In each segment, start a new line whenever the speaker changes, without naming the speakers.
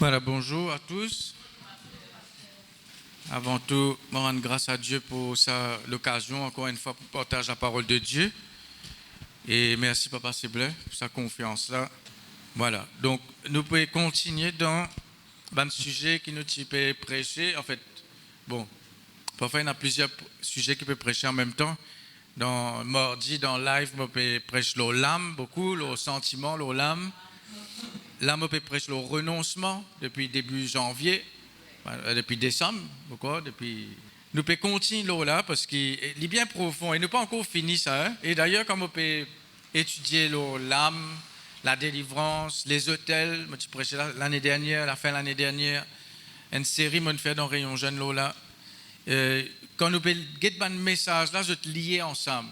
Voilà, bonjour à tous. Avant tout, je rends grâce à Dieu pour l'occasion, encore une fois, pour partager la parole de Dieu. Et merci, Papa Séblin, pour sa confiance-là. Voilà, donc nous pouvons continuer dans le sujet qui nous peut prêcher. En fait, bon, parfois il y a plusieurs sujets qui peuvent prêcher en même temps. Dans mardi, dans live, on peut prêcher l'âme, beaucoup, le sentiment, l'âme. Là, on peut prêcher le renoncement depuis début janvier, depuis décembre, depuis... Nous pouvons continuer là parce qu'il est bien profond et nous pas encore fini ça. Hein? Et d'ailleurs, comme on peut étudier l'âme, la délivrance, les hôtels, moi, tu prêchais l'année dernière, la fin de l'année dernière, une série, moi, fait dans Rayon Jeune là. Quand nous pouvons get un message là, je te lier ensemble.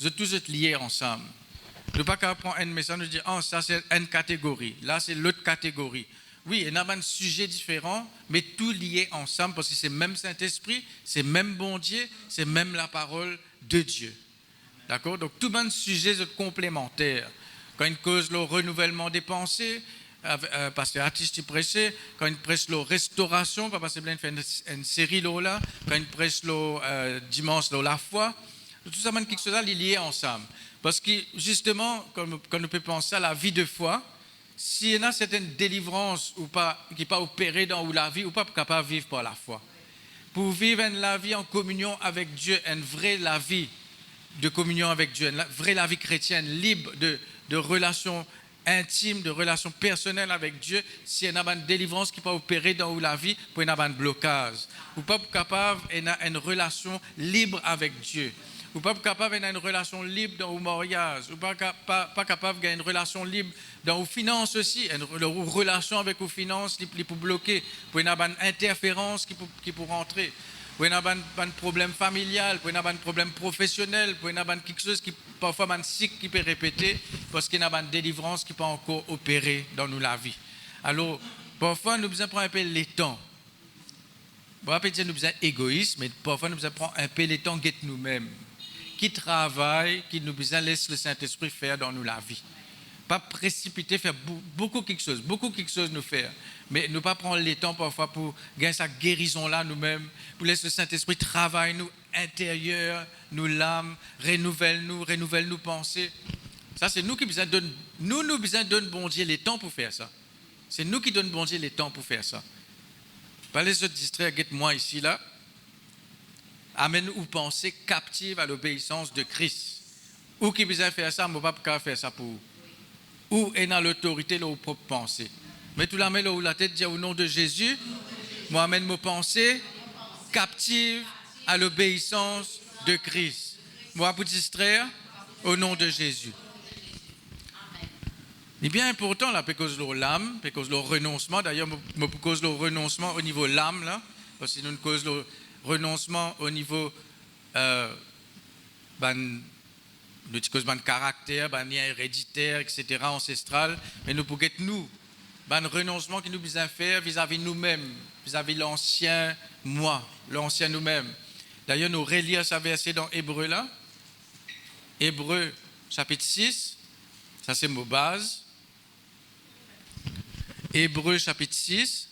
Je tous te lier ensemble. Ne pas prendre un message et dire « Oh, ça c'est une catégorie, là c'est l'autre catégorie ». Oui, il y a un sujet différent, mais tout lié ensemble parce que c'est même Saint-Esprit, c'est même bon Dieu, c'est même la parole de Dieu. D'accord? Donc tout un sujet est complémentaire. Quand il cause le renouvellement des pensées, parce que l'artiste prêchait, quand il prêche la restauration, parce que c'est fait une série là, quand il prêche le dimanche la foi, tout ça, quelque chose là, lié ensemble. Parce que justement, quand on peut penser à la vie de foi, s'il y a certaines délivrances ou pas, qui n'est pas opérée dans la vie, ou pas capable de vivre par la foi. Pour vivre la vie en communion avec Dieu, une vraie la vie de communion avec Dieu, une vraie la vie chrétienne, libre de relations intimes, de relations personnelles avec Dieu, s'il y a une délivrance qui n'est pas opérée dans la vie, pour y avoir un blocage. Ou pas capable d'avoir une relation libre avec Dieu. Ou pas capable d'avoir une relation libre dans le mariage, ou pas capable d'avoir une relation libre dans les finances aussi, une relation avec les finances qui pour bloquer, pour y avoir une interférence qui pour rentrer, pour y avoir un problème familial, pour y avoir un problème professionnel, pour y avoir quelque chose qui parfois un cycle qui peut répéter parce qu'il y a une délivrance qui peut encore opérer dans nous la vie. Alors, parfois nous besoin prendre un peu les temps. On va pas dire nous besoin égoïstes, mais parfois nous besoin prendre un peu les temps de nous-mêmes. Qui travaille, qui nous besoin laisse le Saint-Esprit faire dans nous la vie. Pas précipiter, faire beaucoup quelque chose nous faire. Mais ne pas prendre le temps parfois pour gagner sa guérison là nous-mêmes, pour laisser le Saint-Esprit travailler nous intérieur, nous l'âme, renouvelle nous pensées. Ça c'est nous qui besoin donne, nous besoin donne bon Dieu les temps pour faire ça. C'est nous qui donne bon Dieu les temps pour faire ça. Pas les autres distraire, moi ici là. Amène ou pensée captive à l'obéissance de Christ. Ou qui besoin faire ça, mais pas faire ça pour vous. Ou est dans l'autorité de vos propres pensées. Mais tout la main où la tête dit au nom de Jésus, moi amène mes pensées captives à l'obéissance de Christ. Moi pour distraire au nom de Jésus. C'est bien important là, parce que l'âme, parce que le renoncement, d'ailleurs, pour cause le renoncement au niveau de l'âme là, parce que nous cause le renoncement au niveau nous cause caractère, lien héréditaire, etc., ancestral, mais nous pouvons être nous, renoncement que nous besoin faire vis-à-vis nous-mêmes, vis-à-vis l'ancien moi, l'ancien nous-mêmes. D'ailleurs, nous relire ce verset dans Hébreu là, Hébreu chapitre 6, ça c'est mot base. Hébreu chapitre 6.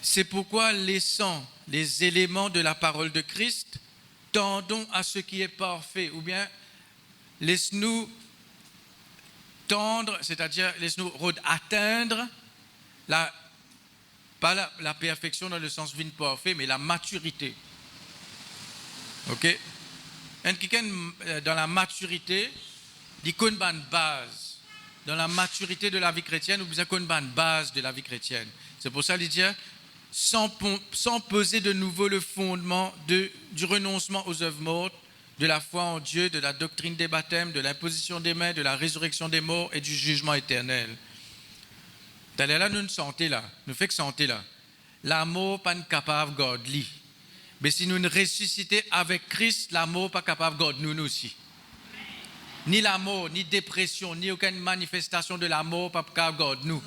C'est pourquoi, laissant les éléments de la parole de Christ, tendons à ce qui est parfait, ou bien laisse-nous tendre, c'est-à-dire laisse-nous atteindre, pas la perfection dans le sens d'une parfait, mais la maturité. Ok? Quelqu'un dans la maturité, il connaît une base. Dans la maturité de la vie chrétienne, vous avez une base de la vie chrétienne. C'est pour ça qu'il dit sans peser de nouveau le fondement du renoncement aux œuvres mortes, de la foi en Dieu, de la doctrine des baptêmes, de l'imposition des mains, de la résurrection des morts et du jugement éternel. Là, nous sentons là, nous fait que sentez là. L'amour pas capable de garder. Mais si nous ressuscitons avec Christ, l'amour pas capable de garder nous aussi. Ni l'amour, ni dépression, ni aucune manifestation de l'amour pas capable de garder nous.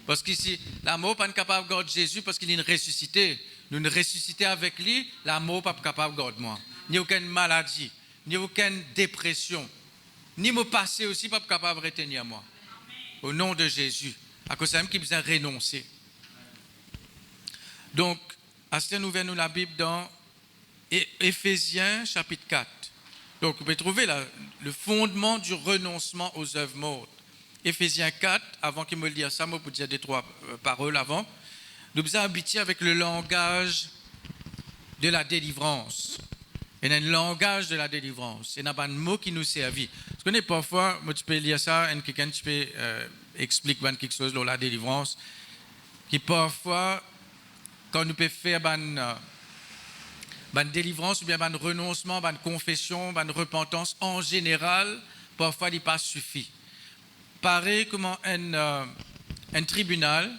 Parce qu'ici, l'amour n'est pas capable de garder Jésus parce qu'il est ressuscité. Nous nous ressuscité avec lui, l'amour n'est pas capable de garder moi. Ni aucune maladie, ni aucune dépression, ni mon passé aussi pas capable de retenir moi. au nom de Jésus. À cause de ça, qui besoin renoncer. Donc, à ce nous nous la Bible dans Éphésiens chapitre 4. Donc, vous pouvez trouver le fondement du renoncement aux œuvres mortes. Éphésiens 4, avant qu'il me le dise ça, moi, pour dire deux, trois paroles avant. Nous sommes habitués avec le langage de la délivrance. Il y a un langage de la délivrance. Il y a un mot qui nous servit. Vous connaissez parfois, moi, tu peux lire ça, et quelqu'un tu peux expliquer quelque chose sur la délivrance, qui parfois, quand nous pouvons faire une délivrance, ou bien un renoncement, une confession, une repentance, en général, parfois, il n'est pas suffit. Pareil comme un tribunal,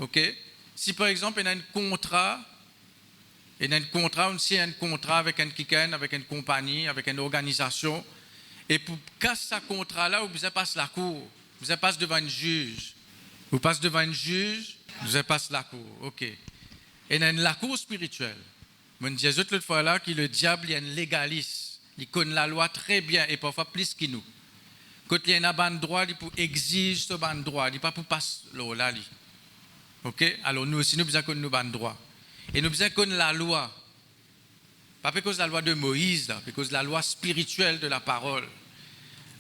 ok? Si par exemple, il y a un contrat, on signe un contrat avec un quelqu'un, avec une compagnie, avec une organisation, et pour casser ce contrat-là, vous passez la cour, vous passez devant un juge. Vous passez devant un juge, vous passez la cour, ok? Et dans la cour spirituelle, je disais l'autre fois là que le diable est un légaliste, il connaît la loi très bien et parfois plus que nous. Quand il y a un droit, il peut exiger ce droit, il n'est pas pour passer là. Ok? Alors nous aussi, nous besoin qu'on nous ban droit. Et nous besoin qu'on la loi. Pas parce que c'est la loi de Moïse, là, parce que c'est la loi spirituelle de la parole.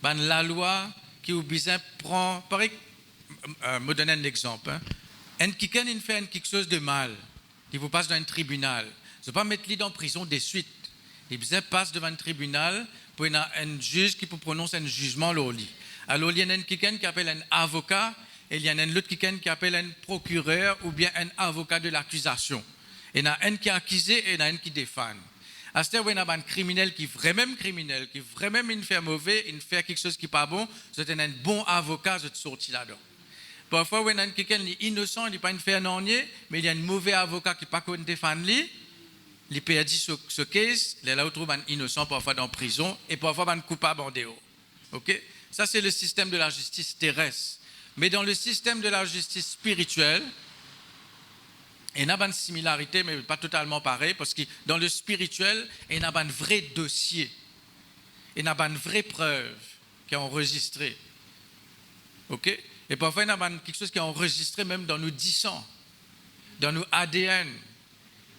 La loi qui vous besoin prend. Pareil, me donner un exemple. Quelqu'un fait quelque chose de mal, il vous passe dans un tribunal. Je ne vais pas mettre lui dans prison de suite. Il passe devant un tribunal pour un juge qui peut prononcer un jugement sur lui. Alors il y a quelqu'un qui appelle un avocat. Et il y en a un autre qui appelle un procureur ou bien un avocat de l'accusation. Il y en a un qui est accusé et il y en a un qui défend. À ce moment-là, il y a un criminel qui est vraiment criminel, qui est vraiment fait mauvais, il fait quelque chose qui n'est pas bon, c'est un bon avocat de sortir là-dedans. Parfois, il y a quelqu'un qui est innocent, il n'est pas fait un ornier, mais il y a un mauvais avocat qui n'est pas qu'on défend lui, il perd ce case, il est là où trouve un innocent parfois dans la prison et parfois un coupable en dehors. Okay? Ça, c'est le système de la justice terrestre. Mais dans le système de la justice spirituelle, il y a une similarité, mais pas totalement pareil, parce que dans le spirituel, il y a un vrai dossier, il y a une vraie preuve qui est enregistrée. Okay? Et parfois, il y a quelque chose qui est enregistré même dans nos 10 ans, dans nos ADN,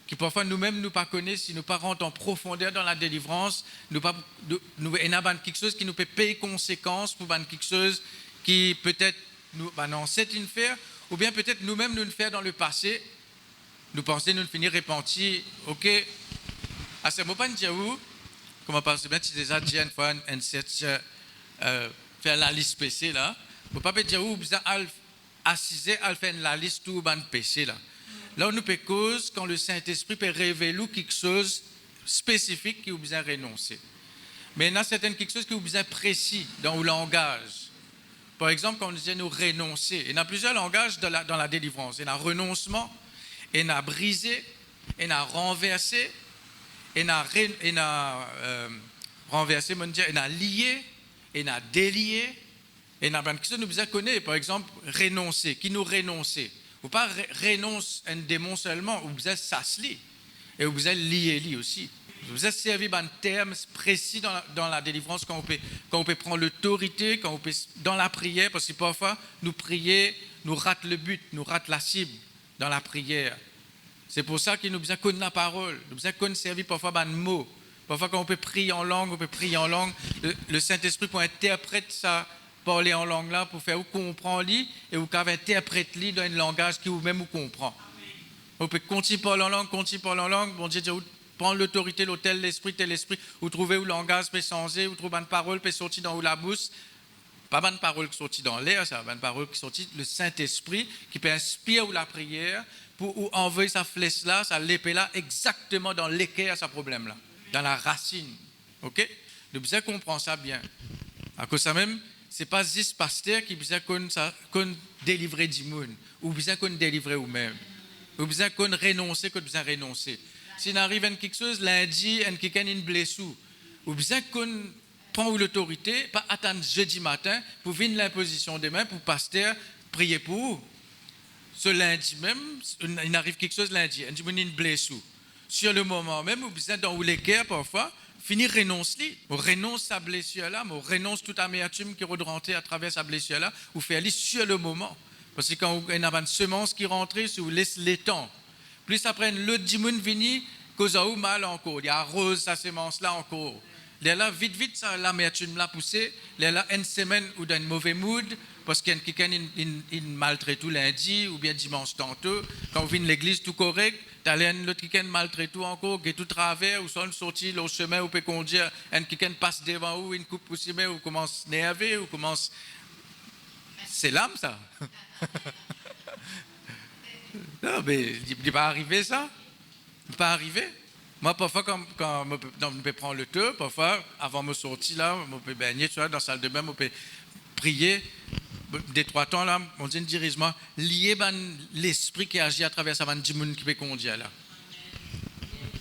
qui parfois nous-mêmes nous pas connaissons, si nous pas rentrons en profondeur dans la délivrance, il y a quelque chose qui nous peut payer conséquence pour quelque chose qui peut-être nous ancêtres nous faire, ou bien peut-être nous-mêmes nous le faire dans le passé, nous pensons nous finir repentis, ok? À ce moment, dire où, comment parce que tu déjà dit une fois, faire la liste PC là, vous pas dire où vous assiser à faire la liste tout ban PC là. Là, on nous peut cause quand le Saint-Esprit peut révéler quelque chose spécifique qui vous besoin renoncer. Mais il y a certaines quelque chose qui vous besoin précis dans le langage. Par exemple, quand on disait nous renoncer, il y a plusieurs langages dans la délivrance. Il y a renoncement, il y a brisé, il y a renversé, il y a renversé, il y a lié, il y a délié, il y a quelque chose que nous besoin connaître. Par exemple, renoncer, qui nous renoncer. Vous pas renoncer un démon seulement, vous besoin s'asseoir et vous besoin lier aussi. Vous avez servi d'un terme précis dans la délivrance quand on peut prendre l'autorité, quand on peut dans la prière, parce que parfois nous prier, nous ratons le but, nous ratons la cible dans la prière. C'est pour ça qu'il nous besoin connaître la parole, nous besoin connaître servir parfois d'un mot. Parfois quand on peut prier en langue, le Saint-Esprit peut interpréter ça, parler en langue là pour faire ou comprendre lui et ou interpréter dans un langage qui ou même ou comprend. On peut continuer par en langue, bon Dieu prendre l'autorité, tel l'esprit, ou trouver où le langage peut changer, ou trouver une parole peut sortir dans la bouche. Pas une parole qui sortit dans l'air, ça, une parole qui sortit le Saint-Esprit, qui peut inspirer la prière pour envoyer sa flèche là, sa l'épée là, exactement dans l'équerre à ce problème là, dans la racine. Ok? Nous besoin comprendre ça bien. À cause de ça même, c'est pas juste pasteur qui besoin qu'on délivre du monde, ou besoin qu'on délivre nous-mêmes, ou besoin qu'on renoncer, qu'on besoin renoncer. S'il arrive quelque chose, lundi, quelqu'un a une blessure, ou besoin qu'on prend l'autorité, pas attendre jeudi matin pour venir l'imposition des mains pour pasteur prier pour vous. Ce lundi même, il arrive quelque chose lundi, il a une blessure. sur le moment même, ou bien dans les guerres parfois, finir renonce-li. On renonce sa blessure-là, on renonce toute amertume qui rentre à travers sa blessure-là, ou faire-li sur le moment. Parce que quand on a une semence qui rentre, si vous laissez les temps, plus après l'autre dimoun vini, cause a mal encore, il arrose sa semence-là encore. Là, vite, ça, l'amertume l'a poussé. Là, une semaine ou dans un mauvais mood, parce qu'il y a quelqu'un qui maltraite tout lundi ou bien dimanche tantôt. Quand vous venez à l'église tout correct, tu as l'autre qui maltraite tout encore, qui est tout travers, ou soit sorti le chemin, ou peut conduire, un quelqu'un passe devant vous, une coupe poussée, ou commence à nerver, ou commence. C'est l'âme, ça. Non, mais il n'est pas arrivé, ça. Il n'est pas arrivé. Moi, parfois, quand je peux prendre le temps, parfois, avant de me sortir, là, je peux baigner, tu vois, dans la salle de bain, je peux prier. Des 3 temps, là, on dit directement, lier l'esprit qui agit à travers ça, qui peut conduire, là.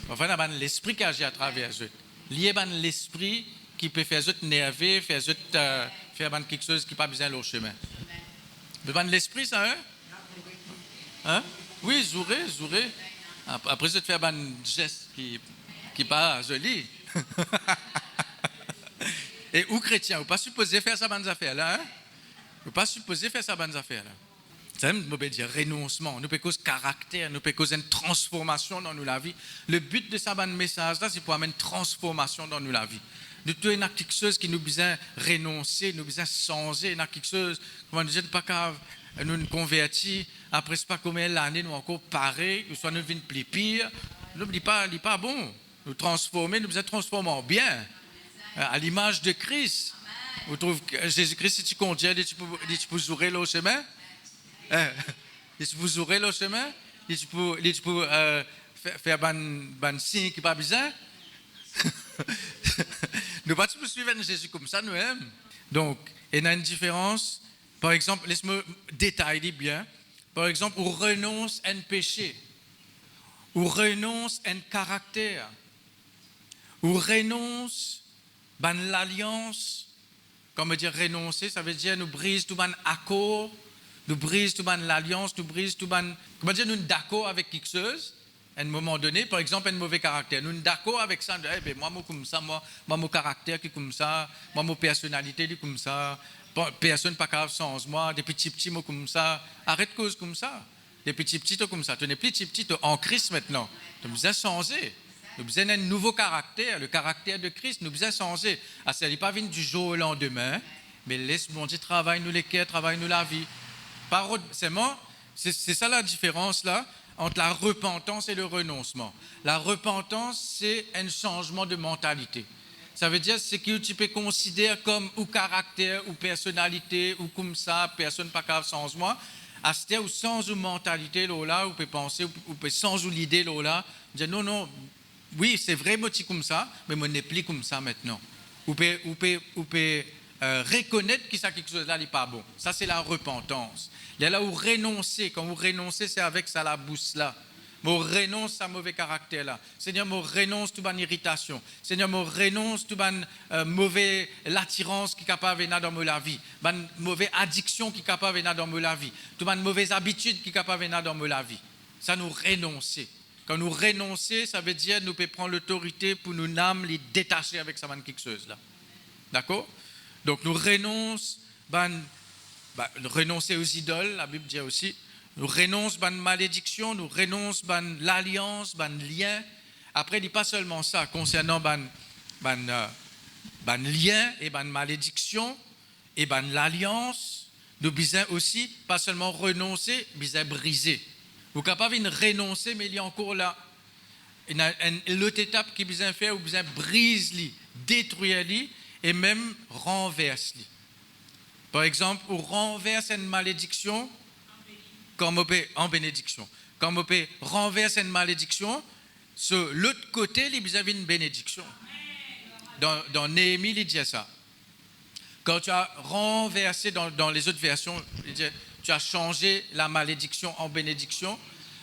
Parfois, il y a l'esprit qui agit à travers eux. Lier l'esprit qui peut faire eux nerver, faire quelque chose qui n'a pas besoin de leur chemin. Vous avez l'esprit, ça, hein? Oui, zouré. Après, je te fais un geste qui n'est pas joli. Et ou chrétien, vous pas supposé faire ça bonnes affaires là, hein? Vous pas supposé faire ça bonnes affaires là. Ça nous peut dire renoncement, nous peut cause caractère, nous peut causer une transformation dans nous la vie. Le but de ça bon message là, c'est pour amener une transformation dans nous la vie. De tout une quelque chose qui nous besoin renoncer, nous besoin changer, une quelque chose, comment dire, pas qu'à nous convertir, après c'est pas combien l'année nous encore pareil, soit nous venons plus pire, nous dit pas bon, nous transformer, nous besoin transformer en bien, à l'image de Christ. Vous trouvez que Jésus-Christ, si tu conduis, tu peux jouer le chemin, tu peux jouer le chemin, tu peux faire un signe qui n'est pas besoin. Nous ne pouvons pas suivre Jésus comme ça, nous-mêmes. Donc, il y a une différence. Par exemple, laisse-moi détailler bien. Par exemple, on renonce à un péché, on renonce à un caractère, on renonce à l'alliance. Comme dire renoncer, ça veut dire nous brise tout un accord, nous brise tout un l'alliance, nous brise tout un. Comment dire, nous sommes d'accord avec quelque chose. À un moment donné, par exemple, un mauvais caractère. Nous sommes d'accord avec ça. Moi, comme ça, moi, mon caractère qui est comme ça, moi, ma personnalité qui est comme ça. Personne pas capable sans moi. Des petits mots comme ça. Arrête cause comme ça. Des petits comme ça. Tu n'es plus petit en Christ maintenant. Tu nous as changé. Nous avons un nouveau caractère, le caractère de Christ. Nous avons changé. Ça n'est pas venu du jour au lendemain, mais laisse bon Dieu travaille nous les cœurs, travaille nous la vie. C'est ça la différence là entre la repentance et le renoncement. La repentance, c'est un changement de mentalité. Ça veut dire c'est que tu peux considérer comme ou caractère ou personnalité ou comme ça, personne pas capable sans moi. À ce ou sans une mentalité là, ou peut penser ou peut sans l'idée là, dire non, oui c'est vrai moi comme ça, mais moi n'est plus comme ça maintenant. Ou peut reconnaître que ça quelque chose là n'est pas bon. Ça c'est la repentance. Il y a là où renoncer. Quand vous renoncez, c'est avec ça la bousse là. Moi renonce à mauvais caractère là. Seigneur, moi renonce toute bonne irritation. Seigneur, moi renonce toute bonne mauvaise l'attirance qui est capable de venir dans ma vie. Bonne mauvaise addiction qui est capable de venir dans ma vie. Toute bonne mauvaise habitude qui est capable de venir dans ma vie. Ça nous renoncer. Quand nous renoncer, ça veut dire nous pouvons prendre l'autorité pour nous âmes les détacher avec ça quelque chose là. D'accord? Donc nous renonce renoncer aux idoles, la Bible dit aussi. Nous renonçons à la malédiction, nous renonçons à l'alliance, à lien. Après, il dit pas seulement ça, concernant lien et malédiction et l'alliance, nous besoin aussi, pas seulement renoncer, mais briser. Vous êtes capable de renoncer, mais il y a encore là. Il y a une autre étape qui besoin faire, vous besoin briser, détruire et même renverser. Par exemple, on renverse une malédiction comme on peut en bénédiction. Comme on peut renverser une malédiction, sur l'autre côté, il y a une bénédiction. Dans Néhémie, il dit ça. Quand tu as renversé dans les autres versions, tu as changé la malédiction en bénédiction,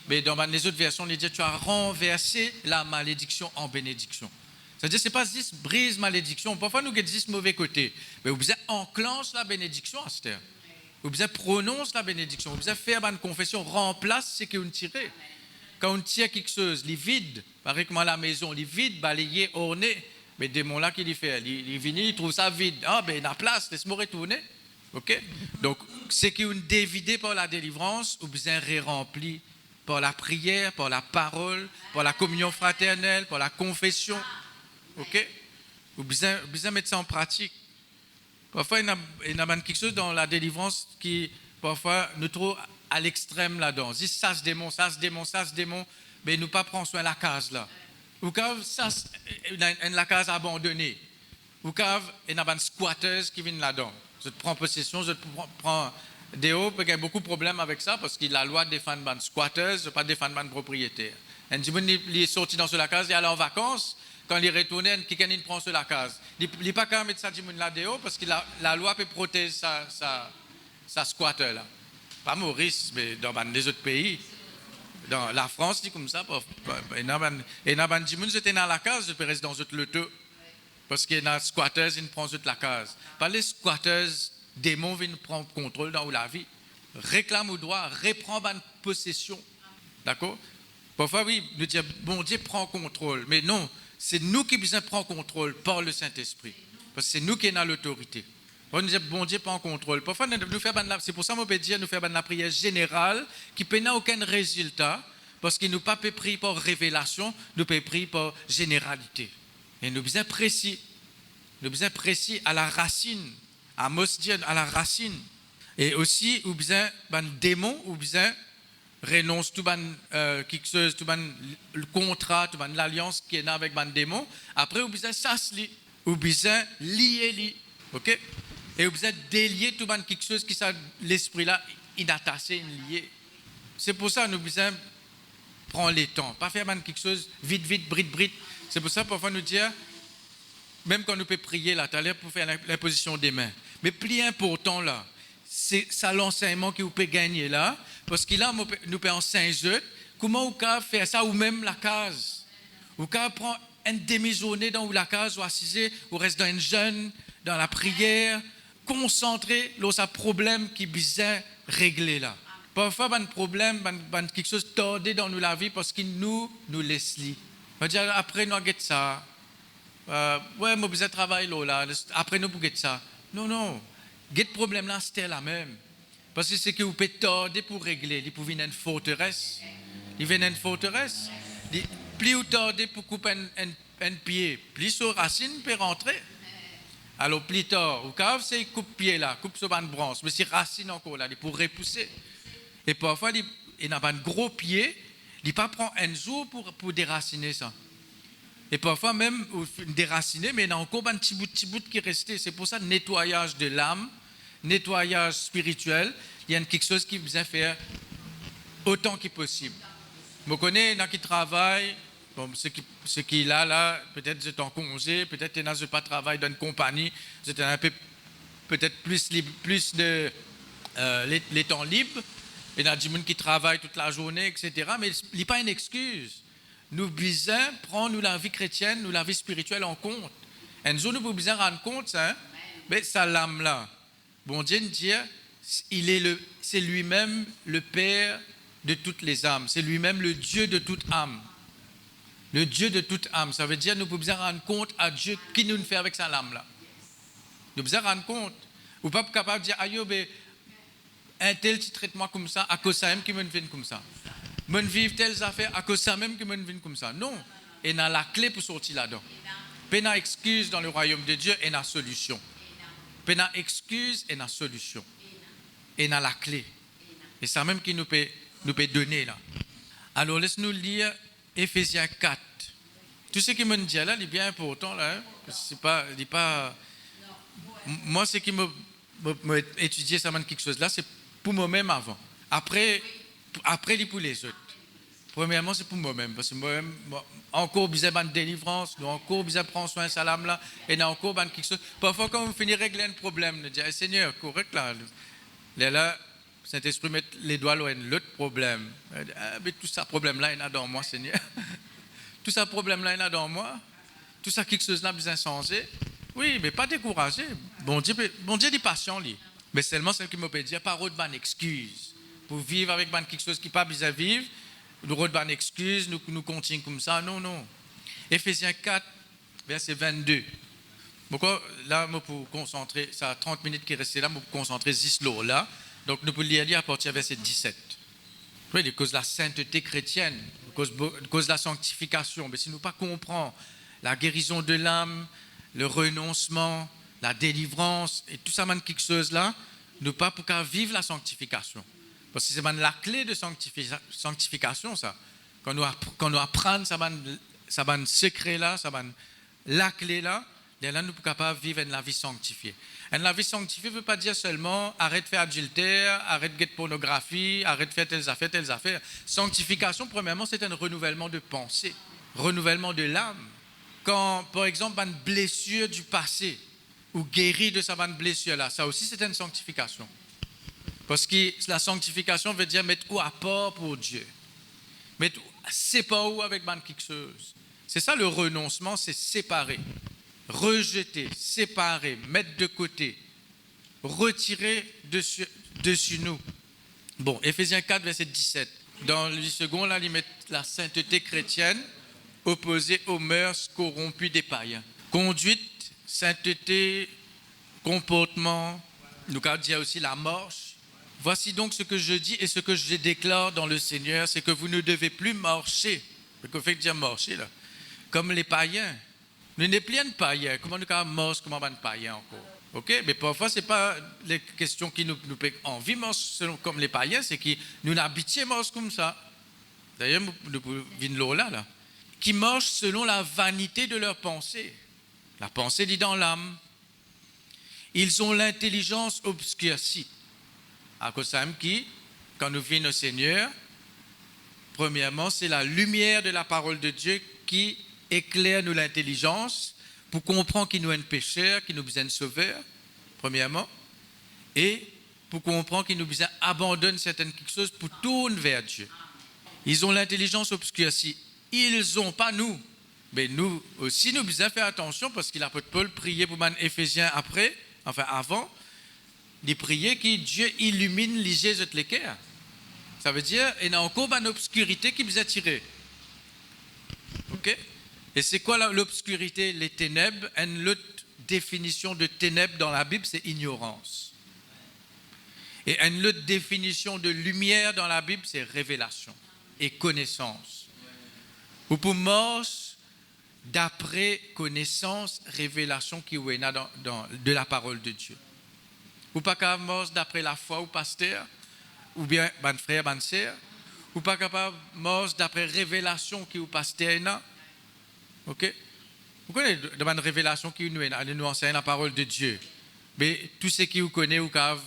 mais dans les autres versions, il dit tu as renversé la malédiction en bénédiction. C'est-à-dire, ce n'est pas 10 brise malédiction. Parfois, nous avons 10 mauvais côtés. Mais vous enclenche la bénédiction à cette heure. Vous prononce la bénédiction. Vous faire une confession, remplace ce que vous tirez. quand on tire quelque chose, il est vide, par exemple la maison, il est vide, balayé, orné, mais le démon là, qu'il y fait, il vient, il trouve ça vide. Ah, ben il y a place, laisse-moi retourner. Ok? Donc, ce qui est dévidé par la délivrance, ou bien rempli par la prière, par la parole, par la communion fraternelle, par la confession. Ok? Ou bien mettre ça en pratique. Parfois, il y a quelque chose dans la délivrance qui, parfois, nous trouve à l'extrême là-dedans. Si ça se démon, mais nous pas prendre soin de la case là. Ou quand ça, la case abandonnée. Ou quand il y a des squatters qui viennent là-dedans. Je prends possession, je prends des hauts, parce qu'il y a beaucoup de problèmes avec ça, parce que la loi défend les squatters, ne pas défendre les propriétaires. Un petit il est sorti dans la case, il est allé en vacances. Quand il est retourné, quelqu'un prend sur la case. Il n'est pas qu'à mettre ça là-dedans parce que la loi peut protéger sa squatter là. Pas Maurice, mais dans les autres pays. Dans la France, c'est comme ça. Et dans j'étais dans la case, je peux rester dans le taux. Parce que les squatters, ils prennent toute la case. Pas les squatters, démons viennent prendre contrôle dans la vie. Réclame au droit, reprend la possession. D'accord? Parfois, oui, nous disons, bon Dieu prend contrôle. Mais non. C'est nous qui prenons contrôle par le Saint-Esprit. Parce que c'est nous qui avons l'autorité. On nous dit, bon Dieu prend contrôle. Parfois, c'est pour ça que nous dire nous faire la prière générale qui n'a aucun résultat. Parce que nous ne pouvons pas prier par révélation, nous pouvons prier par généralité. Et nous sommes précis. Nous sommes précis à la racine. À Mosdien, à la racine. Et aussi, nous sommes des démons, nous sommes renonce tout quelque chose, tout le contrat, tout l'alliance qui est avec les démons. Après, vous besoin s'asslier, vous besoin lier, ok? Et vous besoin délier tout quelque chose qui ça l'esprit là inattaché, lié. C'est pour ça que nous besoin prendre le temps, pas faire quelque chose vite, bride. C'est pour ça parfois nous dire, même quand nous pouvons prier là, tout à l'heure pour faire l'imposition des mains. Mais plus important là, c'est ça l'enseignement que vous pouvez gagner là. Parce que là, nous pouvons enseigner comment vous pouvez faire ça, ou même la case. Vous pouvez prendre une demi-journée dans la case, ou assiser, ou rester dans une jeûne, dans la prière, concentré sur un problème qui est bien réglé là. Parfois, il y a un problème, quelque chose tordé dans la vie parce qu'il nous laisse li. On va dire, après, nous avons ça. Ouais, moi, besoin de travailler là. Après, nous avons ça. Non. Le problème là, c'était la même. Parce que c'est que vous pouvez tarder pour régler. Il peut venir une forteresse. Il vient une forteresse. Plus vous tardez pour couper un pied, plus sur racine peut rentrer. Alors plus tard, au cas c'est coupe pied là, coupe sur une branche, mais c'est racine encore là, il pour repousser. Et parfois il n'a pas un gros pied, il pas prend un jour pour déraciner ça. Et parfois même déraciner, mais il y a encore un petit bout qui est resté. C'est pour ça le nettoyage de l'âme. Nettoyage spirituel, il y a quelque chose qui vous a fait autant que possible. Vous connaissez, il y en a qui travaillent, bon, ce qui est là, peut-être vous êtes en congé, peut-être vous n'avez pas travaillé dans une compagnie, vous êtes un peu, peut-être plus de les temps libres, il y a des gens qui travaillent toute la journée, etc. Mais il n'est pas une excuse. Nous devons prendre la vie chrétienne, la vie spirituelle en compte. Et nous devons nous rendre compte, mais ça l'âme là. Bon Dieu nous dit, c'est lui-même le Père de toutes les âmes. C'est lui-même le Dieu de toute âme. Le Dieu de toute âme. Ça veut dire que nous pouvons rendre compte à Dieu qui nous fait avec sa âme-là. Nous pouvons rendre compte. Ou pas capable de dire, aïe, un tel qui traite moi comme ça, à cause de ça même qui me vient comme ça. Je vivre telles affaires, à cause de ça même qui me vient comme ça. Non. Et on a la clé pour sortir là-dedans. Pas une excuse dans le royaume de Dieu et une solution. Pas une excuse et une solution. Et on a la clé. Et ça même qui nous peut donner là. Alors laisse-nous lire Éphésiens 4. Tout ce qui me dit là, il est bien important là. C'est pas, moi, ce qui me étudier ça quelque chose là, c'est pour moi-même avant. Après, pour les autres. Premièrement, c'est pour moi-même. Parce que moi-même, encore besoin de délivrance, nous encore besoin de prendre soin de sa lame là, et nous encore besoin de quelque chose. Parfois, quand on finit de régler un problème, nous disons, Seigneur, correct là, Saint-Esprit met les doigts loin de l'autre problème. Mais tout ça problème là, il y en a dans moi, Seigneur. Tout ça problème là, il y en a dans moi. Tout ça quelque chose là, besoin de changer. Oui, mais pas découragé. Bon Dieu dit patient, lui. Mais seulement ce qui me peut dire, par autre, une excuse. Pour vivre avec quelque chose qui n'est pas besoin de vivre, nous redonnons une excuse, nous continuons comme ça. Non, non. Éphésiens 4, verset 22. Pourquoi là, moi, pour concentrer, ça a 30 minutes qui restent là, moi, pour concentrer 10 lots là. Donc, nous pouvons lire à partir du verset 17. Oui, à cause de la sainteté chrétienne, à cause de la sanctification. Mais si nous ne comprenons pas la guérison de l'âme, le renoncement, la délivrance, et tout ça, quelque chose là, nous pas pour qu'à vivre la sanctification. Parce que c'est la clé de sanctification, ça. Quand nous apprenons ça secret là, la clé là, et là, nous sommes capables de vivre une vie sanctifiée. Une vie sanctifiée ne veut pas dire seulement arrête de faire adultère, arrête de pornographie, arrête de faire telles affaires. Sanctification, premièrement, c'est un renouvellement de pensée, renouvellement de l'âme. Quand, par exemple, une blessure du passé, ou guéri de sa blessure là, ça aussi c'est une sanctification. Parce que la sanctification veut dire mettre où à part pour Dieu. Mettre séparer où avec quelque chose. C'est ça le renoncement, c'est séparer. Rejeter, séparer, mettre de côté, retirer dessus nous. Bon, Éphésiens 4, verset 17. Dans le second, là, il met la sainteté chrétienne opposée aux mœurs corrompues des païens. Conduite, sainteté, comportement, nous avons dit aussi la marche. Voici donc ce que je dis et ce que je déclare dans le Seigneur, c'est que vous ne devez plus marcher. Ce que fait dire marcher là, comme les païens. Nous n'sommes plus un païen. Comment nous avons marché comme un païen encore? Ok, mais parfois ce n'est pas les questions qui nous fait envie marcher comme les païens, c'est que nous n'habituons marcher comme ça. D'ailleurs, nous venons là, qui marchent selon la vanité de leur pensée. La pensée dit dans l'âme. Ils ont l'intelligence obscurcie. À cause de ça, quand nous venons au Seigneur, premièrement, c'est la lumière de la parole de Dieu qui éclaire nous l'intelligence pour comprendre qu'il nous est un pécheur, qu'il nous besoin de sauveur, premièrement, et pour comprendre qu'il nous besoin abandonner certaines choses pour tourner vers Dieu. Ils ont l'intelligence obscurcie. Ils n'ont pas nous. Mais nous aussi, nous devons faire attention parce qu'il a Paul prié pour les Éphésiens avant, il priait que Dieu illumine les yeux de l'équerre. Ça veut dire qu'il y a encore une obscurité qui vous a tiré. Ok? Et c'est quoi l'obscurité? Les ténèbres. Une autre définition de ténèbres dans la Bible, c'est ignorance. Et une autre définition de lumière dans la Bible, c'est révélation et connaissance. Ou pour marcher d'après connaissance, révélation qui est de la parole de Dieu. Ou pas capable de marcher d'après la foi ou pasteur, ou bien ban frère, ban sœur, ou pas capable de marcher d'après révélation qui est pasteur. Ok? Vous connaissez une révélation qui nous enseigne la parole de Dieu. Mais tout ce qui vous connaît ou capable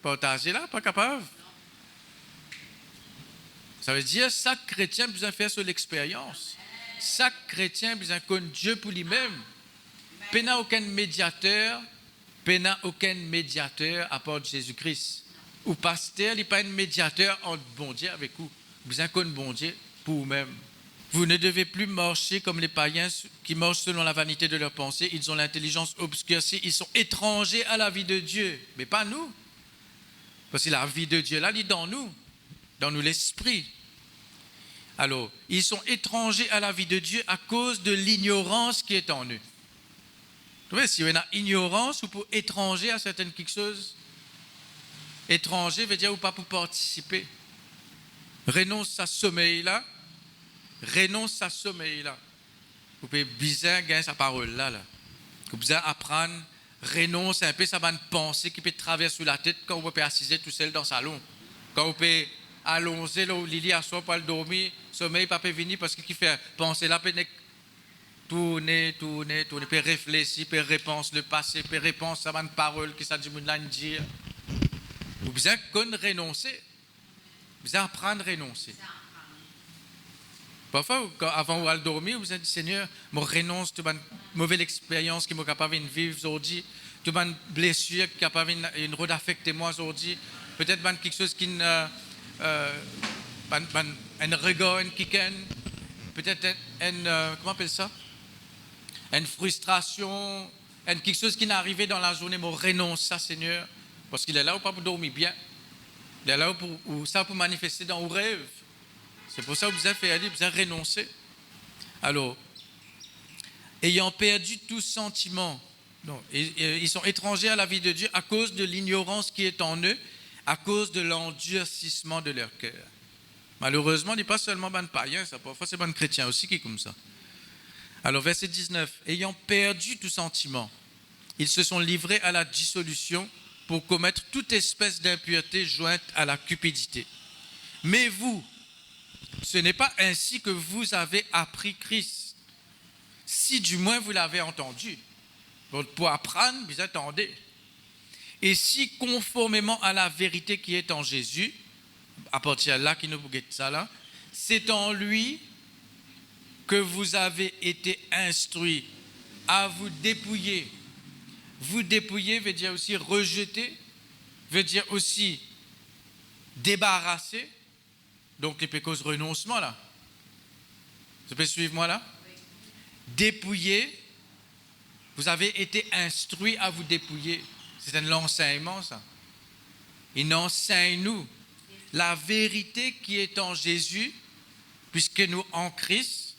partager là, pas capable. Ça veut dire que chaque chrétien a besoin de faire sur l'expérience. Chaque chrétien a besoin de connaître Dieu pour lui-même. Il n'y a aucun médiateur à part de Jésus-Christ. Ou pasteur, il n'est pas un médiateur entre bon Dieu avec vous. Vous besoin de connaître bon Dieu pour vous-même. Vous ne devez plus marcher comme les païens qui marchent selon la vanité de leurs pensées. Ils ont l'intelligence obscurcie. Ils sont étrangers à la vie de Dieu. Mais pas nous. Parce que la vie de Dieu, là, elle est dans nous l'esprit. Alors, ils sont étrangers à la vie de Dieu à cause de l'ignorance qui est en eux. Vous voyez, si on a ignorance ou pour étranger à certaines quelque chose, étranger veut dire ou pas pour participer. Renonce à sommeil là. Vous pouvez bien gagner sa parole là. Vous pouvez apprendre, renonce un peu, ça va une pensée qui peut traverser sous la tête quand vous pouvez assiser tout seul dans le salon. Quand vous pouvez allonger là où Lily a soir pour le dormir, sommeil pas peut venir parce qu'il fait penser là, peut tourner, peut réfléchir, peut repenser le passé, peut repenser à une parole qui ça dit là dire. Vous besoin qu'on renoncer. Vous besoin apprendre à renoncer. Parfois, avant de dormir, vous dites, Seigneur, je renonce à toute mauvaise expérience qui m'a capable de vivre aujourd'hui, toute blessure qui est capable d'affecter moi aujourd'hui, peut-être quelque chose qui un regard qui peut-être comment on appelle ça? Une frustration, quelque chose qui n'est arrivé dans la journée, je renonce à ça, Seigneur, parce qu'il est là pas pour dormir bien, il est là pour manifester dans vos rêves. C'est pour ça que vous avez fait aller, vous avez renoncé. Alors, ayant perdu tout sentiment, non, ils sont étrangers à la vie de Dieu à cause de l'ignorance qui est en eux, à cause de l'endurcissement de leur cœur. Malheureusement, il n'est pas seulement ban païen, ça parfois c'est ban chrétien aussi qui est comme ça. Alors, verset 19, ayant perdu tout sentiment, ils se sont livrés à la dissolution pour commettre toute espèce d'impureté jointe à la cupidité. Mais vous, ce n'est pas ainsi que vous avez appris Christ. Si du moins vous l'avez entendu. Pour apprendre, vous attendez. Et si conformément à la vérité qui est en Jésus, à partir de là, qui nous bouguette ça là, c'est en lui que vous avez été instruits à vous dépouiller. Vous dépouiller veut dire aussi rejeter, veut dire aussi débarrasser. Donc, les pécos renoncement là. Vous pouvez suivre moi là? Oui. Dépouiller. Vous avez été instruits à vous dépouiller. C'est un enseignement ça. Il enseigne nous la vérité qui est en Jésus, puisque nous en Christ,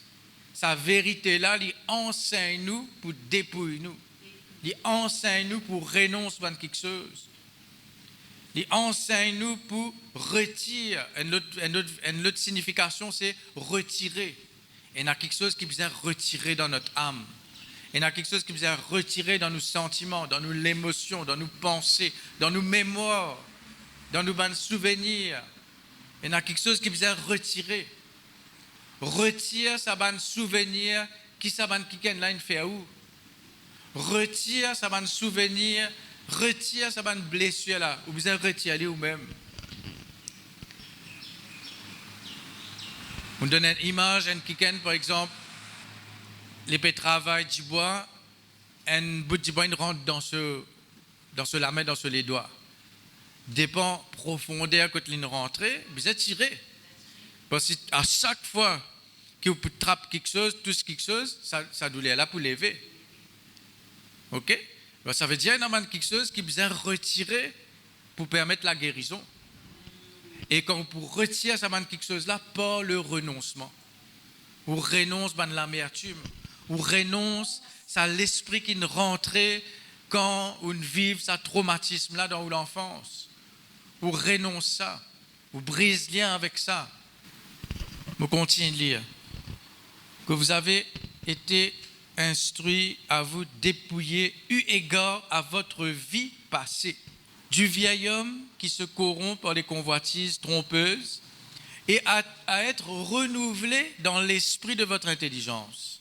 sa vérité là, il enseigne nous pour dépouiller nous. Il enseigne nous pour renoncer à quelque chose. Il enseigne nous pour retirer. Une autre signification, c'est retirer. Il y a quelque chose qui vient retirer dans notre âme. Il y a quelque chose qui vient retirer dans nos sentiments, dans nos émotions, dans nos pensées, dans nos mémoires, dans nos souvenirs. Il y a quelque chose qui vient retirer. Retire sa bonne souvenir qui sa bonne qui là il fait où? Retire sa bonne souvenir, retire sa bonne blessure là, ou vous retirer ou même. On donne une image, un kiken par exemple, les pe travail du bois, un bout de bois il rentre dans ce la main, dans les doigts. Dépend profondeur quand il rentre, vous êtes tiré. Parce qu'à chaque fois que vous trappez quelque chose, touche quelque chose, ça doit aller là pour lever. Ok? Ça veut dire qu'il y a quelque chose qui besoin retirer pour permettre la guérison. Et quand vous retirez ça quelque chose là par le renoncement. Ou renonce à l'amertume. Ou renonce à l'esprit qui ne rentrait quand on vit ce traumatisme là dans l'enfance. Ou renonce ça. Ou brise lien avec ça. Je continue de lire. Que vous avez été instruit à vous dépouiller eu égard à votre vie passée, du vieil homme qui se corrompt par les convoitises trompeuses et à être renouvelé dans l'esprit de votre intelligence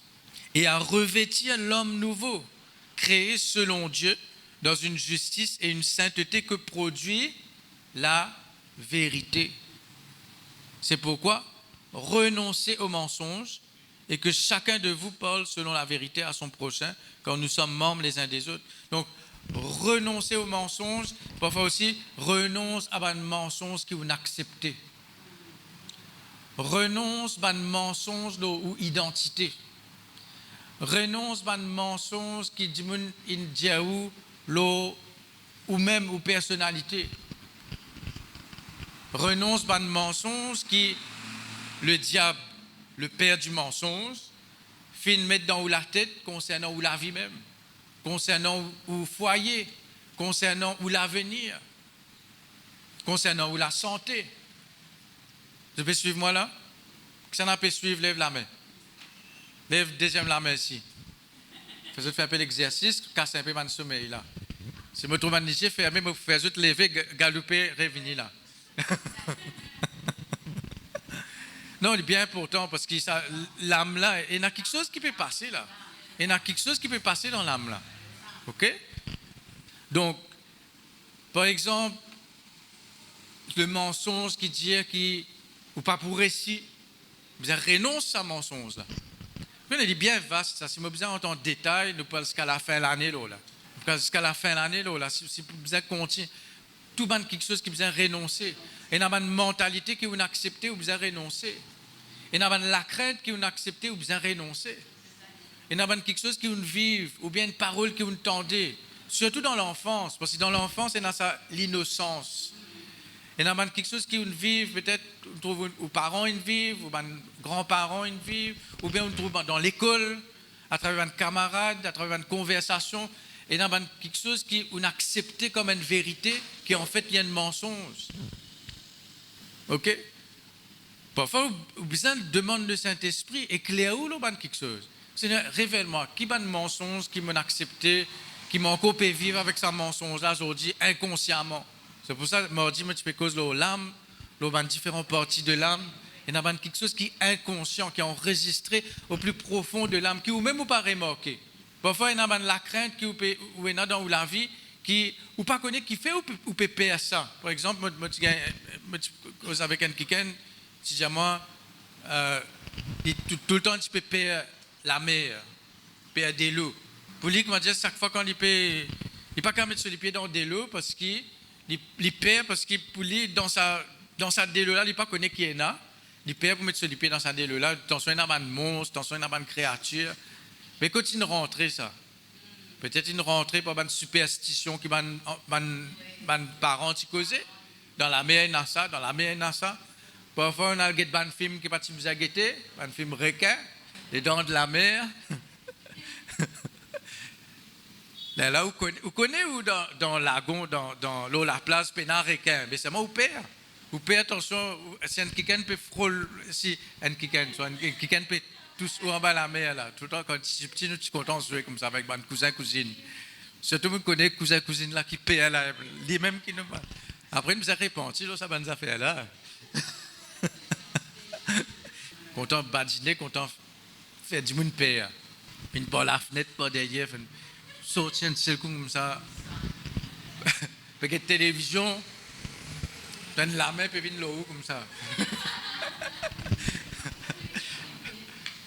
et à revêtir l'homme nouveau, créé selon Dieu dans une justice et une sainteté que produit la vérité. C'est pourquoi renoncez aux mensonges et que chacun de vous parle selon la vérité à son prochain, quand nous sommes membres les uns des autres. Donc, renoncez aux mensonges, parfois aussi, renonce à un mensonge que vous n'acceptez. Renonce à un mensonge ou identité. Renonce à un mensonge qui dit ou même aux personnalités. Renonce à un mensonge qui, le diable, le père du mensonge, fait mettre dans la tête concernant la vie même, concernant le foyer, concernant l'avenir, concernant la santé. Vous pouvez suivre moi là? Si on peut suivre, lève la main. Lève deuxième la main ici. Faites faire un peu l'exercice, casser un peu mon sommeil là. Si je trouve un niché, fermé, je fais lever, galoper, revenir là. Non, il est bien important parce que l'âme là, il y a quelque chose qui peut passer là. Il y a quelque chose qui peut passer dans l'âme là. Ok? Donc, par exemple, le mensonge qui dit ou pas pour récit, vous renonce à ce mensonge là. Il est bien vaste ça. Si vous besoin d'entendre en détail, nous parlons jusqu'à la fin de l'année là. Jusqu'à la fin de l'année là, si vous besoin continuer, tout le monde quelque chose qui besoin renoncer. Il y a une mentalité qui vous acceptez ou vous renoncer. Il y a la crainte qui vous acceptez ou vous renoncer. Il y a quelque chose qui vous vivent ou bien une parole qui vous tendez. Surtout dans l'enfance, parce que dans l'enfance, il y a l'innocence. Et dans quelque chose qui vivent, peut-être, on trouve aux parents ils vivent, aux grands-parents ils vivent, ou bien on trouve dans l'école, à travers un camarade, à travers une conversation, et dans quelque chose qui on accepte comme une vérité, qui en fait il y a un mensonge. Ok? Parfois, on a besoin de demande de Saint-Esprit, éclaire-ou quelque chose. Seigneur, révèle-moi, qui m'a un mensonge, qui m'a accepté, qui m'a encore fait vivre avec ce mensonge-là aujourd'hui, inconsciemment. C'est pour ça que mardi, tu peux causer l'âme, dans différentes parties de l'âme, et il y a quelque chose qui est inconscient, qui est enregistré au plus profond de l'âme, qui ou même ou pas remarqué. Parfois, il y a la crainte qui ou est dans la vie, qui ou pas connaît qui fait ou peut perdre ça. Par exemple, moi, je cause avec un quelqu'un, si jamais tout le temps tu peux perdre la mer, perdre des lots. Pour lui, comment dire, chaque fois quand il peut, il pas qu'à mettre sur les pieds dans des lots parce qu'il perd parce qu'il pour lui dans sa délo là, il pas connaît qui est là. Il perd pour mettre sur les pieds dans sa délo là. Attention, il y a un monstre, attention, il y a une créature. Mais quand il rentre ça, peut-être une rentrée par une superstition qui ban parents qui causaient. Dans la mer, il y a ça, dans la mer, il y a ça. Parfois, on a un film qui est parti vous a guetté, un film requin, les dents de la mer. Là, vous connaissez où dans le lagon, dans l'eau, la place, il y a un requin. Mais c'est moi, vous perd, attention, si un quelqu'un peut frôler, si un quelqu'un peut tous en bas de la mer, là. Tout le temps, quand je suis petit, nous sommes contents de jouer comme ça avec mon cousin, cousine. Surtout, vous connaissez cousin, cousine là qui perd, là, les mêmes qui nous. Après, nous avons répandu, ça va nous affaires là. Content de badiner, content de faire du monde père. Une par la fenêtre, par derrière, sortir un seul coup comme ça. Avec la télévision, donne la main, puis venir là-haut comme ça.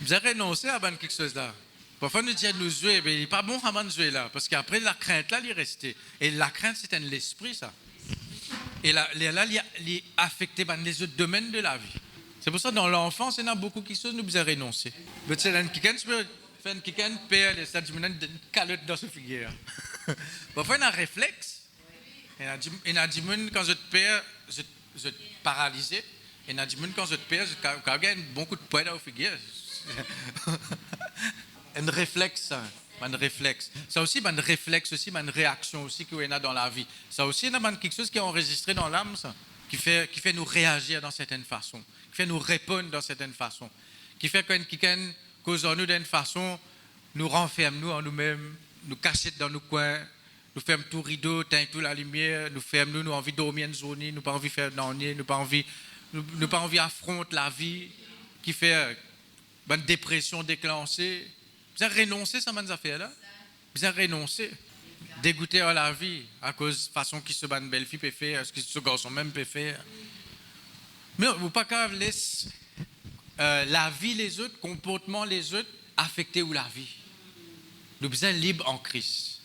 Vous avez renoncé à quelque chose là. Parfois, nous disons nous jouer, mais il n'est pas bon à nous jouer là. Parce qu'après, la crainte là, il est resté. Et la crainte, c'est l'esprit, ça. Et là, il est affecté par les autres domaines de la vie. C'est pour ça que dans l'enfance, il y en a beaucoup qui sont nous devons renoncer. Mais c'est un quelqu'un qui peut faire un quelqu'un perd les stades une calotte dans sa figure. Parfois, il y a un réflexe. Il y a des gens quand je te perds, je te paralysé. Il y a des gens quand je te perds, je gagne beaucoup de poids dans la figure. Un réflexe, un réflexe. Ça aussi, un réflexe aussi, une réaction aussi qu'il y a dans la vie. Ça aussi, il y a quelque chose qui est enregistré dans l'âme, ça, qui fait nous réagir dans certaines façons, qui fait nous répondre dans certaines façons, qui fait que quelqu'un cause en nous d'une façon, nous renferme nous en nous-mêmes, nous cachette dans nos coins, nous ferme tout rideau, teint toute la lumière, nous ferme nous envie de dormir une journée, nous pas envie de faire d'ennui, nous pas envie affronter la vie, qui fait une dépression déclenchée. Vous avez renoncé à ces affaires-là? Vous avez renoncé, dégoûté à la vie à cause de la façon que ce belle fille peut faire, ce que ce garçon même peut faire. Mais vous ne pouvez pas laisser la vie les autres, comportement les autres, affecter ou la vie. Nous sommes libres en Christ.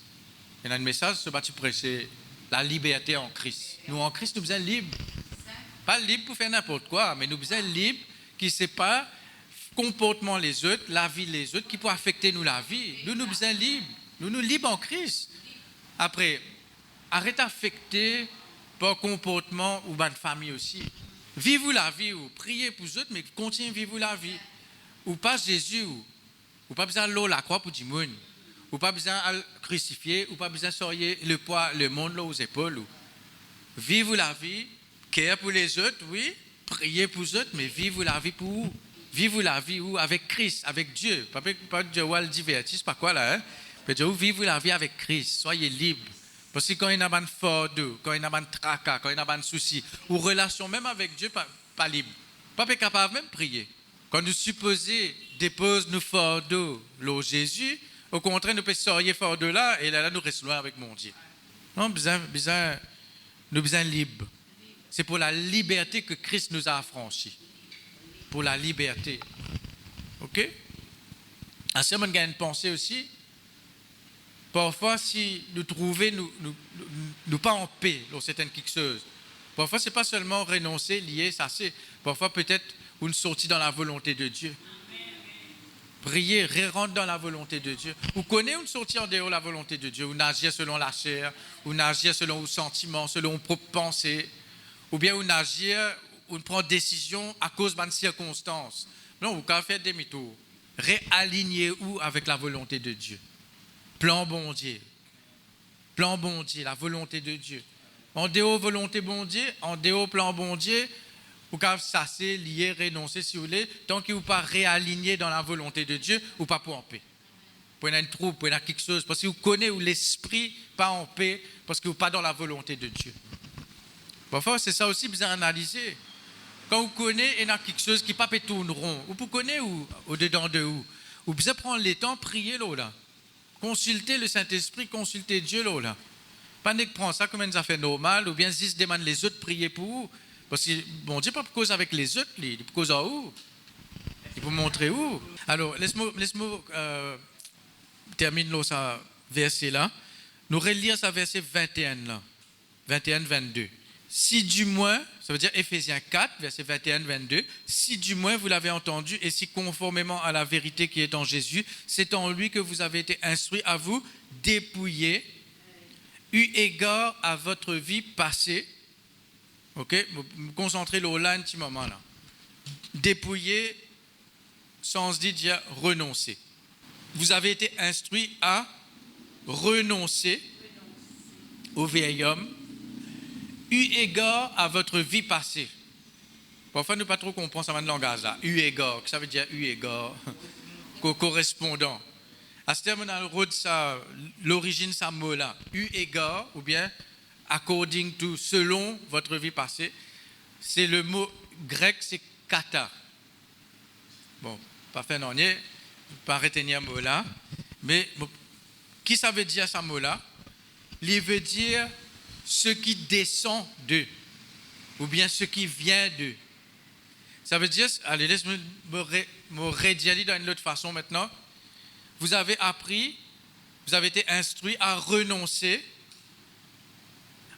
Il y a un message, ce bâti prêché, la liberté en Christ. Nous en Christ, nous sommes libres. Pas libres pour faire n'importe quoi, mais nous sommes libres qui ne sait pas comportement les autres, la vie les autres, qui peut affecter nous la vie. Nous sommes libres. Nous libres en Christ. Après, arrête d'affecter par comportement ou par famille aussi. Vivez la vie ou priez pour les autres, mais continuez à vivre la vie. Ou pas Jésus, ou pas besoin de l'eau la croix pour du monde, ou pas besoin de crucifier, ou pas besoin de sortir le poids, le monde là aux épaules. Vivez la vie, care pour les autres, oui, priez pour les autres, mais vivez la vie pour vous. Vivez la vie où avec Christ, avec Dieu. Pas Dieu ou le divertir, c'est pas quoi là. Hein? Mais Dieu, vivez la vie avec Christ. Soyez libres. Parce que quand il y a un fardeau, quand il y a un tracas, quand il y a un souci, ou relation même avec Dieu, pas libre. Pas capable même de prier. Quand nous supposons dépose nos fardeaux, l'eau Jésus, au contraire, nous pouvons sortir fardeau là, et là, nous restons loin avec mon Dieu. Non, nous sommes libres. C'est pour la liberté que Christ nous a affranchis. Pour la liberté. OK? Ainsi, on a une pensée aussi. Parfois, si nous trouvons, nous pas en paix dans certaines choses. Parfois, ce n'est pas seulement renoncer, lier, ça c'est. Parfois, peut-être une sortie dans la volonté de Dieu. Prier, rentre dans la volonté de Dieu. Vous connaissez une sortie en dehors de la volonté de Dieu, ou agir selon la chair, ou agir selon vos sentiments, selon vos propres pensées, ou bien on agit, on prend décision à cause de circonstances. Non, vous pouvez faire demi-tour. Réalignez-vous avec la volonté de Dieu. Plan bon Dieu. Plan bon Dieu, la volonté de Dieu. En dehors volonté bon Dieu, en dehors plan bon Dieu, vous pouvez s'asseoir, lier, renoncer si vous voulez. Tant que vous ne pas réaligné dans la volonté de Dieu, vous ne pas pour en paix. Vous avez une troupe, vous avez quelque chose, parce que vous connaissez l'esprit pas en paix, parce que vous n'êtes pas dans la volonté de Dieu. Parfois, c'est ça aussi, vous analyser. Quand vous connaissez, il y a quelque chose qui ne peut pas tourner rond. Vous connaissez au-dedans de vous. Vous pouvez prendre le temps, prier là. Consulter le Saint-Esprit, consulter Dieu là. Pas que prendre ça comme une affaire normale, ou bien si demande les autres prier pour vous. Parce que bon Dieu pas cause avec les autres, il peut cause en où. Il peut montrer où. Alors, laisse-moi terminer là, ce verset-là. Nous relire ce verset 21 là. 21-22. Si du moins, ça veut dire Éphésiens 4, verset 21-22, si du moins vous l'avez entendu et si conformément à la vérité qui est en Jésus, c'est en lui que vous avez été instruits à vous dépouiller, eu égard à votre vie passée. Ok, vous concentrez là un petit moment là. Dépouiller, sans dire renoncer. Vous avez été instruits à renoncer au vieil homme, eu égard à votre vie passée. Parfois, nous ne pas trop comprendre ça dans le langage là. Eu égard, ça veut dire eu égard, correspondant. À ce terme, l'origine de ce mot-là, eu égard, ou bien according to, selon votre vie passée, c'est le mot grec, c'est kata. Bon, pas fait non, pas retenir ce mot-là, mais qui ça veut dire ce mot-là? Il veut dire ce qui descend d'eux, ou bien ce qui vient d'eux. Ça veut dire, allez, laisse-moi me redire dans une autre façon maintenant. Vous avez appris, vous avez été instruit à renoncer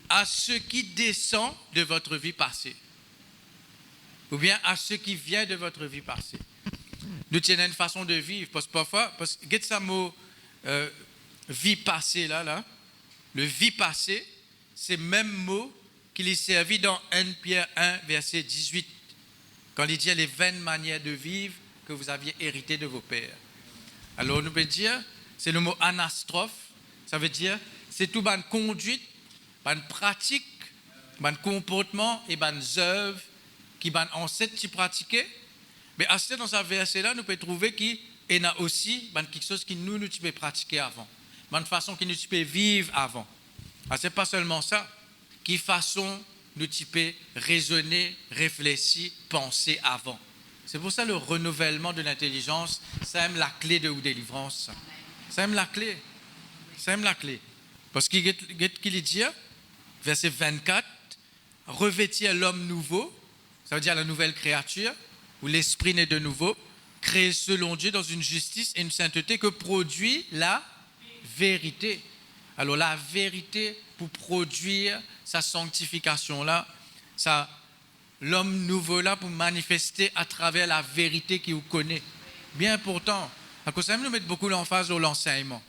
à ce qui descend de votre vie passée, ou bien à ce qui vient de votre vie passée. Nous tenons une façon de vivre, parce que parfois, regarde ce mot vie passée là, le vie passée, c'est le même mot qu'il est servi dans 1 Pierre 1, verset 18, quand il dit les vaines manières de vivre que vous aviez héritées de vos pères. Alors, nous pouvons dire, c'est le mot anastrophe, ça veut dire, c'est tout bonne conduite, bonne pratique, bonne comportement et bonnes œuvres qui bonnes ancêtres qui pratiquaient. Mais à ce dans ce verset-là, nous pouvons trouver qu'il y a aussi quelque chose qui nous pouvons pratiquer avant, bonne façon qui nous pouvons vivre avant. Ah, ce n'est pas seulement ça. Qui façon nous typer raisonner, réfléchir, penser avant. C'est pour ça le renouvellement de l'intelligence, ça aime la clé de la délivrance. Ça aime la clé. Ça aime la clé. Parce qu'il dit, verset 24, revêtir l'homme nouveau, ça veut dire la nouvelle créature, où l'esprit naît de nouveau, créé selon Dieu dans une justice et une sainteté que produit la vérité. Alors la vérité pour produire sa sanctification là, ça, l'homme nouveau là pour manifester à travers la vérité qu'il connaît. Bien important, à cause de ça, nous mettons beaucoup l'emphase sur l'enseignement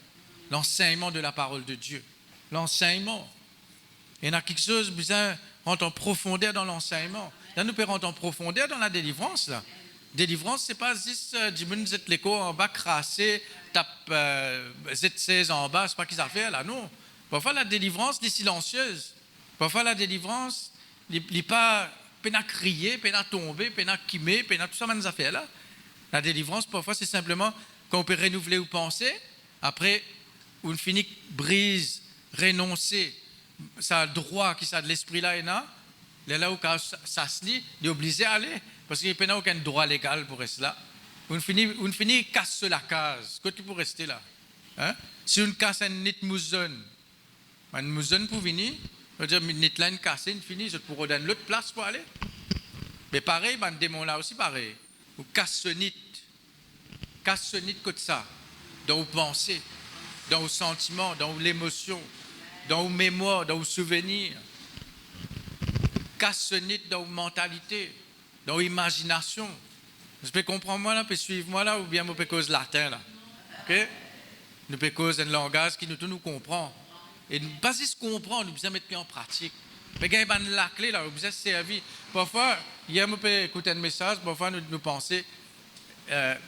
de la parole de Dieu. L'enseignement. Il y en a quelque chose besoin rentrer en profondeur dans l'enseignement. Là, nous pouvons rentrer en profondeur dans la délivrance là. Délivrance, c'est pas juste vous êtes l'écho en bas crassé, tape Z16 en bas, c'est pas qu'ils affaire là, non. Parfois la délivrance est silencieuse. Parfois la délivrance, il n'est pas peine à crier, peine à tomber, peine à quimer, peine à tout ça, ces affaires là. La délivrance, parfois, c'est simplement quand on peut renouveler ou penser, après, on finit brise, renoncer, ça a le droit qui ça de l'esprit là, et là où ça se lit, il est obligé à aller. Parce qu'il n'y a aucun droit légal pour rester là. On finit casse la case. Qu'est-ce que tu peux rester là? Hein? Si on casse un nid mouzonne, un mouzonne pour venir, on va dire, nid là, une casse, une finit, je pourrais donner l'autre place pour aller. Mais pareil, un démon là aussi pareil. On casse ce nid comme ça, dans vos pensées, dans vos sentiments, dans l'émotion, dans vos mémoires, dans vos souvenirs. Casse ce nid dans vos mentalités. Dans l'imagination. Vous pouvez comprendre moi là, vous pouvez suivre moi là, ou bien vous pouvez cause latin là. Ok? Nous pouvons cause un langage qui nous comprend. Et pas juste comprendre, nous devons mettre en pratique. Mais il y a la clé là, vous êtes servi. Parfois, hier, on peut écouter un message, parfois, nous pensons, une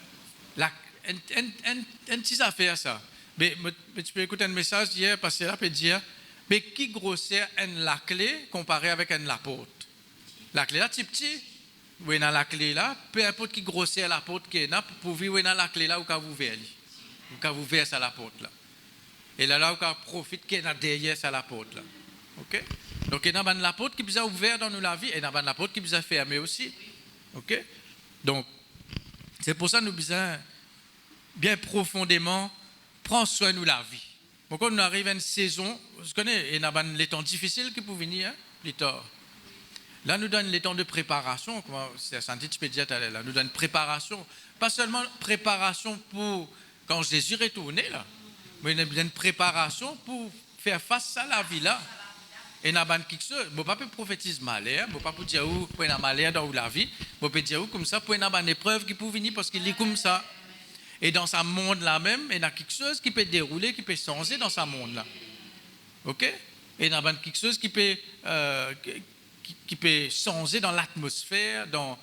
petite affaire ça. Mais tu peux écouter un message hier, parce que là, peut dire, mais qui grossait la clé comparé avec l'apôtre? La clé là, petit. Vous dans la clé là, peu importe qui grossait l'apôtre qui est là, pour vivre dans la clé là, vous vous verrez. Vous verrez à l'apôtre là. Et là, vous profite qui est derrière à l'apôtre là. OK? Donc, il y a l'apôtre qui vous a ouvert dans la vie, et il y a l'apôtre qui vous a fermé aussi. OK? Donc, c'est pour ça que nous besoin bien profondément prendre soin de la vie. Donc, quand on arrive à une saison, vous connaissez, il y a les temps difficiles qui peuvent venir, plus tard. Là, nous donne les temps de préparation, c'est un petit peu dit là, nous donne préparation, pas seulement préparation pour quand Jésus est retourné là, mais une préparation pour faire face à la vie là. Et n'a pas quelque chose, bon pas prophétiser malheur, bon pas pour dire où pour un malheur dans la vie, bon peut dire où comme ça pour une épreuve qui peut venir parce qu'il est comme ça. Et dans ce monde là même, il y a quelque chose qui peut dérouler, qui peut changer dans ce monde là. OK? Et il y a quelque chose qui peut changer dans l'atmosphère, dans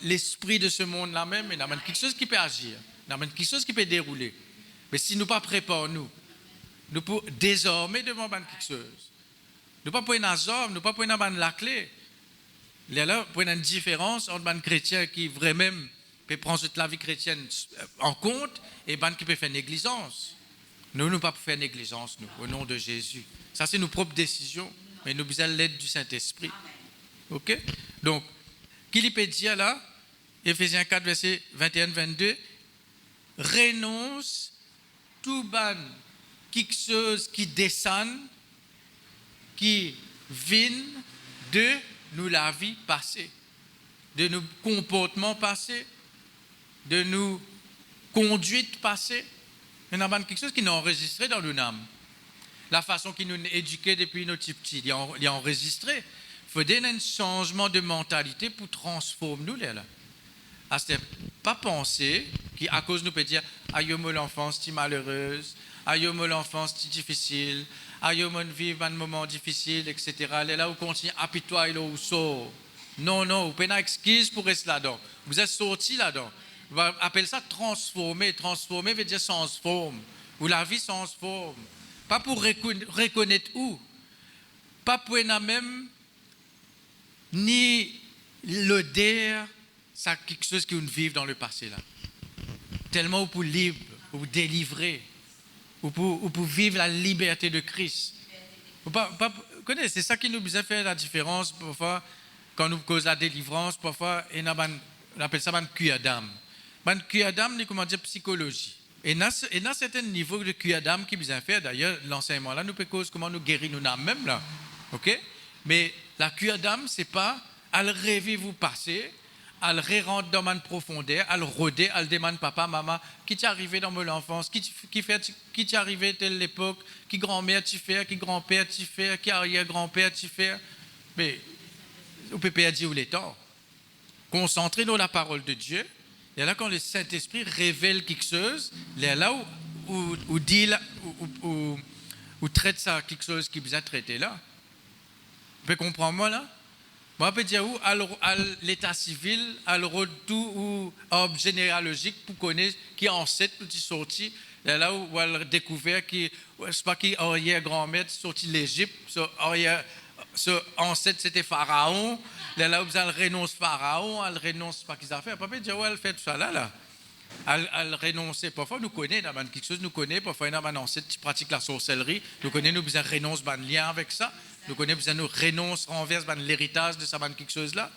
l'esprit de ce monde-là même, il y a quelque chose qui peut agir, il y a quelque chose qui peut dérouler. Mais si nous ne pas préparons, nous pouvons désormais demander quelque chose. Nous ne pouvons pas prendre nous ne pouvons pas prendre la clé. Il y a là pour une différence entre un chrétien qui vraiment peut prendre toute la vie chrétienne en compte et un qui peut faire négligence. Nous ne pouvons pas faire négligence, nous, au nom de Jésus. Ça, c'est nos propres décisions, mais nous besoin de l'aide du Saint-Esprit. OK? Donc, qu'il peut dire là, Éphésiens 4, verset 21-22, renonce tout ban quelque chose qui descend, qui vient de nous la vie passée, de nos comportements passés, de nos conduites passées. Il y a quelque chose qui est enregistré dans nos âmes. La façon qui nous éduquait depuis nos petits, il est enregistré. Il faut donner un changement de mentalité pour transformer nous là. Ce n'est pas penser qu'à cause nous peut dire aïe l'enfance c'est malheureuse, aïe l'enfance c'est difficile, aïe vivre un moment difficile, etc. Là où continue apitoyer là où sort. Non, vous pouvez une excuse pour rester là-dedans. Vous êtes sorti là-dedans. On va appeler ça transformer. Transformer veut dire transforme. Ou la vie transforme. Pas pour reconnaître où. Pas pour même ni l'odeur, c'est quelque chose que nous vivons dans le passé là. Tellement pour libre, pour délivrer, ou pour vivre la liberté de Christ. C'est ça qui nous besoin faire la différence parfois quand nous cause la délivrance. Parfois, on appelle ça un cuir d'âme. Un cuir d'âme, c'est comment dire psychologie. Et dans un certain niveau de cuir d'âme qui besoin faire. D'ailleurs, l'enseignement là nous peut cause comment nous guérir nous âmes même là. OK? Mais la cuir d'âme, c'est pas à le rêver vous passer, à le rentrer dans ma profondeur, à le rôder, à le demander papa, maman, qui t'est arrivé dans mon enfance, qui t'est arrivé à telle époque, qui grand-mère tu fais, qui grand-père tu fais, qui arrière-grand-père tu fais. Mais on peut pas dire où les temps. Concentrez dans la parole de Dieu. Et là, quand le Saint-Esprit révèle quelque chose, il est là où dit où traite ça quelque chose qui vous a traité là. Vous pouvez comprendre moi là? Moi, je peux dire où à l'état civil, à le retour ou arbre généalogique pour connaître qui est ancêtre, qui est sorti, là où elle a découvert qui, c'est pas qui arrière-grand-mère sorti de l'Égypte, ce ancêtre c'était Pharaon, là où elle renonce Pharaon, elle renonce pas qu'ils ont fait, pas peut dire où elle fait tout ça là. Elle renonce, parfois nous connaît, dans quelque chose nous connaît, parfois il y a un ancêtre qui pratique la sorcellerie, nous connaît, nous besoin renonce un lien avec ça. Nous connaissons, nous renonce, renverse l'héritage de ça, quelque chose là.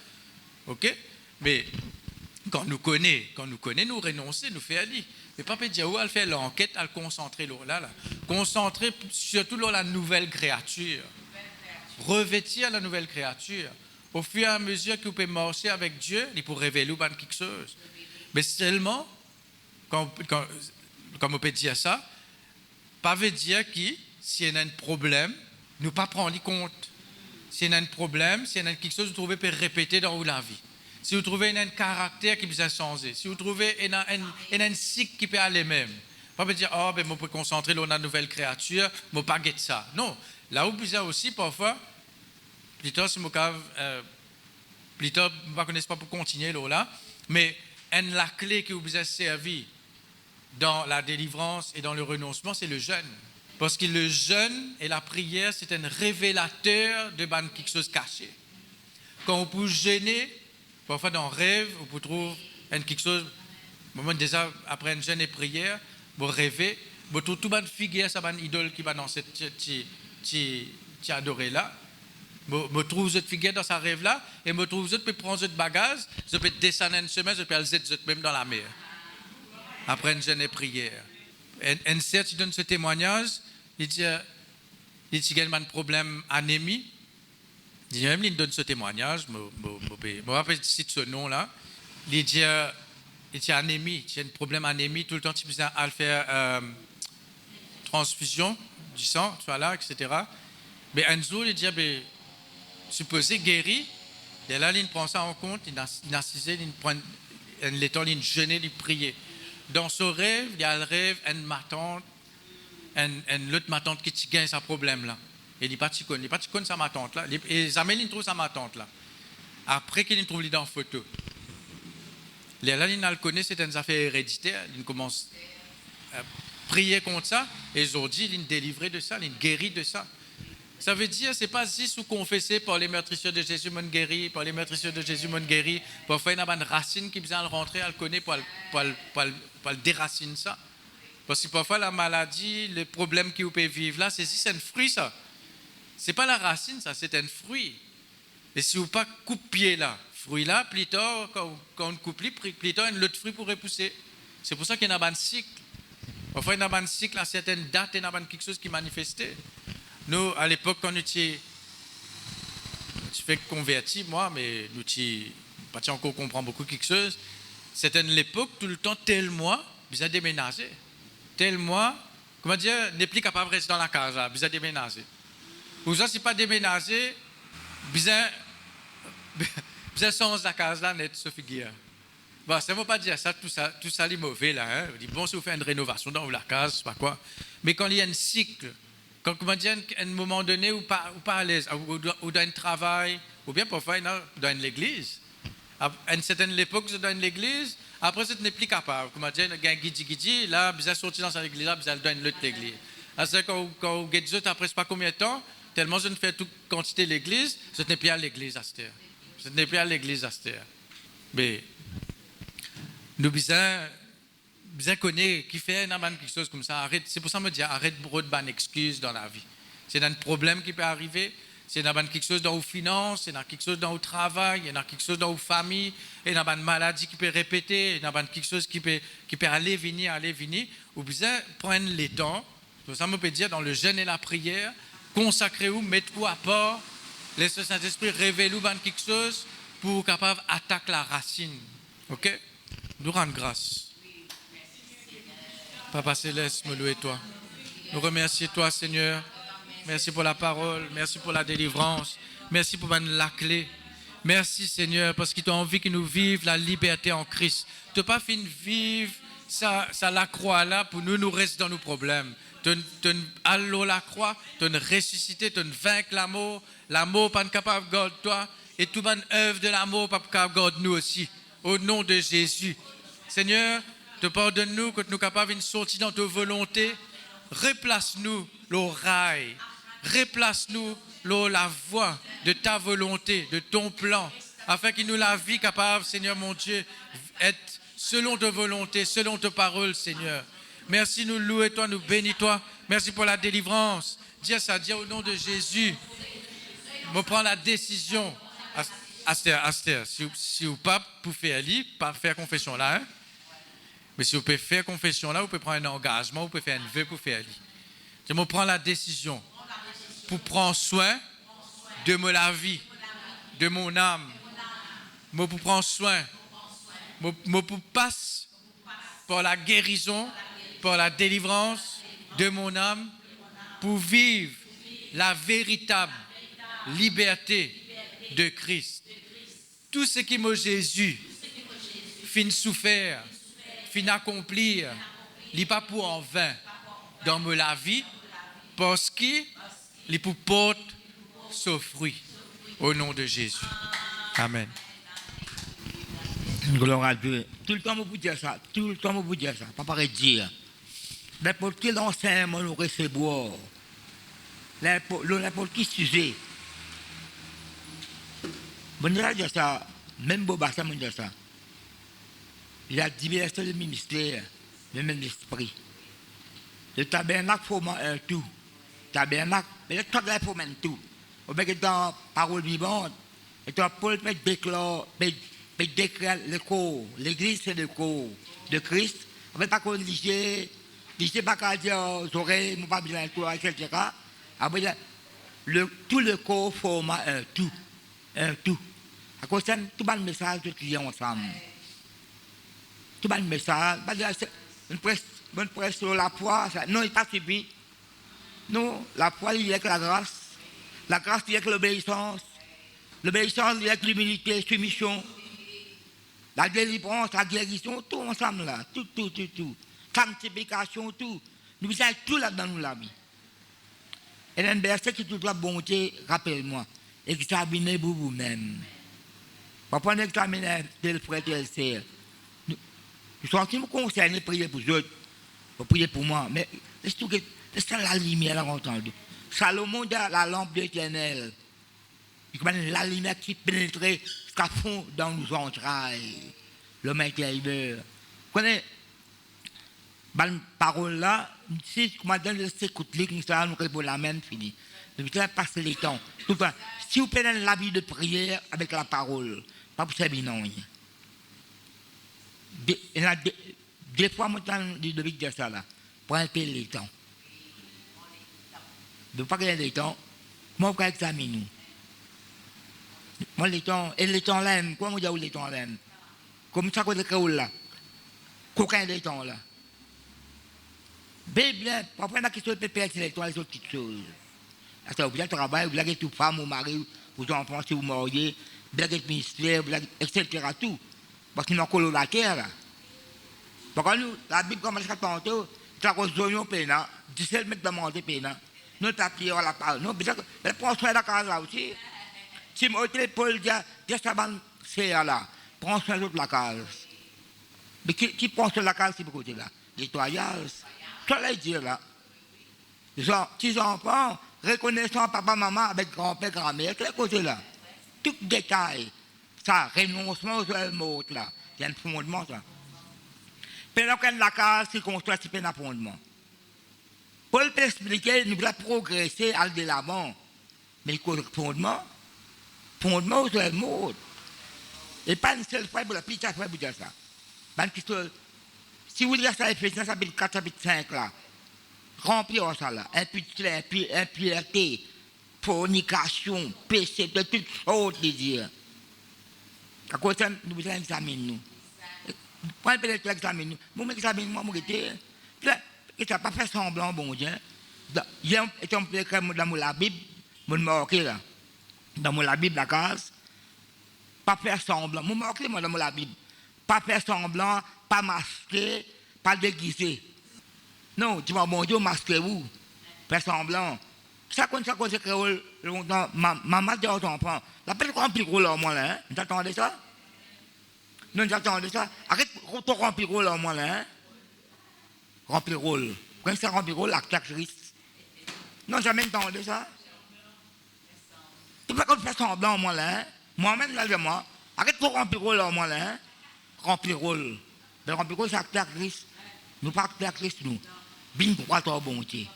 OK? Mais quand nous connaissons, nous renoncer, nous fait aller. Mais pas dire où elle fait l'enquête, elle concentrer là. Concentrer surtout dans la nouvelle créature. Revêtir la nouvelle créature. Au fur et à mesure que vous pouvez marcher avec Dieu, il peut révéler quelque chose. Mais seulement, comme on peut dire ça, pas veut dire que s'il y a un problème, nous ne pas prendre compte. S'il y a un problème, s'il y a quelque chose que vous trouvez peut répéter dans la vie. Si vous trouvez un caractère qui peut changer, si vous trouvez un cycle qui peut aller même. Pas dire, je peux concentrer sur la nouvelle créature, je ne peux pas guetter ça. Non, là où vous avez aussi parfois, plus tard, si je plus tard, je ne connais pas pour continuer là, mais la clé qui vous a servi dans la délivrance et dans le renoncement, c'est le jeûne. Parce que le jeûne et la prière, c'est un révélateur de quelque chose caché. Quand on peut jeûner, parfois dans le rêve, on peut trouver quelque chose, déjà après un jeûne et prière, vous rêvez, vous trouvez tout une figure, ça une idole qui va dans cette adoré là. Vous trouvez cette figure dans sa rêve là, et vous trouvez vous peut prendre votre bagage, vous peut descendre une semaine, vous peut aller même dans la mer. Après un jeûne et prière. Un certain qui donne ce témoignage, il dit qu'il y a un problème anémie. Il donne ce témoignage, je me rappelle ce nom-là. Il dit anémie, il y a un problème anémie, tout le temps tu peux faire transfusion du sang, tu vois là, etc. Mais un jour, il dit, supposé guéri, et là, il prend ça en compte, il narcisé, il prend le temps, il jeûnait, il priait. Dans ce rêve, il y a le rêve, une autre ma tante qui gagne ce problème-là. Et il n'est pas de sa ma tante là. Et jamais il trouve sa ma tante là. Après qu'il trouve dans la photo. Là, il le connaît, c'est une affaire héréditaire. Il commence à prier contre ça. Et aujourd'hui, il est délivré de ça, il est guéri de ça. Ça veut dire, ce n'est pas si vous confessez par les meurtrisseurs de Jésus, mon guéri, par les meurtrisseurs de Jésus, mon guéri. Parfois, il y a une racine qui vient le rentrer, elle connaît pour le déraciner ça. Parce que parfois, la maladie, les problèmes que vous pouvez vivre là, c'est un fruit ça. Ce n'est pas la racine, ça, c'est un fruit. Et si vous pas coupe pied là, fruit là, plus tard, quand on coupe plus tard, un autre fruit pourrait pousser. C'est pour ça qu'il y a un cycle. Parfois, il y a un cycle à certaines dates, il y a quelque chose qui manifestait. Nous, à l'époque, quand nous étions convertis, moi, mais nous n'avons pas encore compris beaucoup quelque chose, c'était l'époque, tout le temps, tel mois, vous avez déménagé. Tel mois, comment dire, n'est plus capable de rester dans la case, vous avez déménagé. Ou ça, si pas déménager, vous avez sens la case là, net, ce figure. Bon, ça ne veut pas dire ça, tout ça est mauvais là. Hein. Bon, si vous faites une rénovation dans la case, je sais pas quoi. Mais quand il y a un cycle, quand comment dire, à un moment donné, ou pas à l'aise, ou dans un travail, ou bien parfois dans l'église. À une certaine époque, dans l'église, après, ce n'est plus capable. Comment dire, il y a un guidi, là, vous avez sorti dans cette église, là, vous allez dans une autre église. C'est quand vous êtes après, pas combien de temps, tellement je ne fais toute quantité de l'église, ce n'est plus à l'église à cette heure. Ce n'est plus à l'église à cette heure. Mais, nous besoin connaître qui fait quelque chose comme ça. Arrête, c'est pour ça que je me dis, arrête de bonnes excuses dans la vie. C'est un problème qui peut arriver, c'est quelque chose dans vos finances, c'est quelque chose dans vos travail, il y a quelque chose dans vos familles, il y a une maladie qui peut répéter, il y a quelque chose qui peut aller, venir. Vous besoin prendre le temps, pour ça, je peux dire, dans le jeûne et la prière, consacrez-vous, mettez-vous à part, laissez le Saint-Esprit révéler quelque chose pour capable attaquer la racine. Ok? Nous rendons grâce. Papa Céleste, me louer toi. Nous remercions toi, Seigneur. Merci pour la parole. Merci pour la délivrance. Merci pour la clé. Merci, Seigneur, parce que tu as envie que nous vivions la liberté en Christ. Tu n'as pas fini de vivre ça la croix là pour nous rester dans nos problèmes. Tu as la croix, tu as ressuscité, tu as vaincu l'amour. L'amour pas capable de garder toi. Et toute bonne œuvre de l'amour pas capable de garder nous aussi. Au nom de Jésus. Seigneur, te pardonne-nous que nous sommes capables de sortir dans ta volonté. Replace-nous l'oreille. Replace-nous la voie de ta volonté, de ton plan, afin que nous la vie capable, Seigneur mon Dieu, être selon ta volonté, selon ta parole, Seigneur. Merci, nous louer toi, nous bénis toi. Merci pour la délivrance. Dis ça, dis au nom de Jésus. Je prends la décision. Astère, si vous pas pour faire pas faire confession là, hein? Mais si vous pouvez faire confession là, vous pouvez prendre un engagement, vous pouvez faire un vœu pour faire. Je me prends la décision pour prendre soin de la vie, de mon âme. Je pour prendre soin. Je pour passer par la guérison, par la délivrance de mon âme, pour vivre la véritable liberté de Christ. Tout ce qui m'a Jésus fin souffert, fin accomplir, il n'est pas pour en vain dans la vie, parce qu'il est pour porter ce fruit. Au nom de Jésus. Amen.
Gloire à Dieu. Tout le temps, vous dire ça. Tout le temps, vous dire ça. Pas pareil dire. N'importe quel enseignement nous recevons. N'importe qui sujet. Bon, il a dit ça. Même Boba, ça m'a dit ça. Il a diversité de ministère, le même esprit. Le tabernacle forme un tout. Tabernacle, mais le tabernacle forme un tout. Au même dans la parole vivante, et dans Paul déclare le corps. L'église, c'est le corps de Christ. En fait, pas qu'on dit, pas qu'à dire aux oreilles, mon pas bien, etc. Après, tout le corps forme un tout. Un tout. À cause de tout le message de clients ensemble. Tout le message, une presse sur la foi, non, il n'est pas suffit. Non, la foi, il y a que la grâce. La grâce, il y a que l'obéissance. L'obéissance, il y a que l'humilité, la soumission. La délivrance, la guérison, tout ensemble là. Tout. Sanctification, tout. Nous avons tout là-dedans, nous l'avons. Et un verset qui toute la bonté, rappelle-moi, examinez vous-même. Pas prendre examiner tel frère, tel sœur. Nous sommes qui me concernent, prier pour eux, pour prier pour moi. Mais c'est la lumière, là, entendu. Salomon a la lampe de l'Éternel. La lumière qui pénétrait jusqu'à fond dans nos entrailles. L'homme intérieur. Vous connaissez, cette parole-là, si je donne cette écoute-là, nous répondons la même, fini. Nous allons passer le temps. Si vous prenez la vie de prière avec la parole, pas pour servir non. Des fois, moi, je devais dire ça là. Pour un peu le temps. De ne pas gagner le temps, moi, je vais examiner nous. Moi, les temps, et les temps là, quoi, moi, j'ai les temps là. Comme ça, qu'on est là. Qu'aucun des temps là. Bien, parfois, la question de perdre les temps, les autres petites choses. Vous avez travail, vous avez tout femme, ou mari, vos enfants, si vous mariez, vous avez le ministère, etc. Tout. Parce qu'il y a encore la terre là. Parce que nous, la Bible commence à tantôt, tu as des oignons pénants, 17 mètres de monter pénants. Nous t'appuyons à la parole. Nous, mais prends soin de la case là aussi. Si moi, Paul dit, c'est là, prends soin de la case. Mais qui prend soin de la case, c'est pour côté là? Nettoyage. Ça, là, il dit là. Les petits enfants, reconnaissant papa, maman avec grand-père, grand-mère, quel côté là? Tout détail. Ça, renoncement aux mots là. Il y a un fondement, ça. Pendant que la case, c'est construit, c'est un fondement. Paul peut expliquer, nous voulons progresser, aller de l'avant. Mais le fondement, c'est le mot. Et pas une seule fois pour la petite fois pour dire ça. Si vous lisez ça, Éphésiens, chapitre 4, chapitre 5, là, remplir ça là, impureté, fornication, péché, de toutes choses, dire. À cause de ça, nous devons examiner nous. Prenez peut-être l'examen nous. Vous m'examinez, moi, et ça n'a pas fait semblant, bon Dieu. Il y a un peu comme dans la Bible, mon marqué là, dans la Bible, la case, pas faire semblant. Mon marqué, moi, dans la Bible, pas faire semblant, pas masquer, pas déguiser. Non, tu vas, bon Dieu, masquer où? Faire semblant. Ça, quand c'est créole, longtemps, maman dit aux enfants, la peine remplir gros là, moi, là, hein? Vous attendez ça? Non, j'attendais ça. Arrête de remplir gros là, moi, là, hein? Remplir rôle. Quand ça remplir rôle, l'actrice. Non, jamais entendu ça. Tu peux pas faire semblant, moi, là, hein? Moi-même, là, moi. Arrête de remplir rôle là, moi, là, hein? Remplir rôle. Mais remplir rôle, c'est actrice. Nous pas actrice, nous. Bien pour toi, bon Dieu.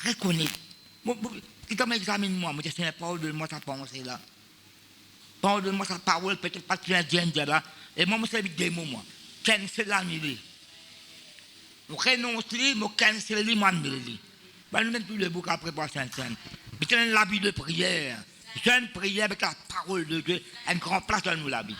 Reconnais. Si tu m'examines-moi, moi, c'est la parole de moi, sa pensée là. Parole de moi, sa parole, peut-être pas très bien là. Et moi, je sais des mots, moi. Cancel l'annulé. Je renonce, je cancel les mandats. Nous mettons tout le bouc après pour Saint-Saint. Mais c'est la vie de prière. C'est une prière avec la parole de Dieu, une grande place dans nous la vie.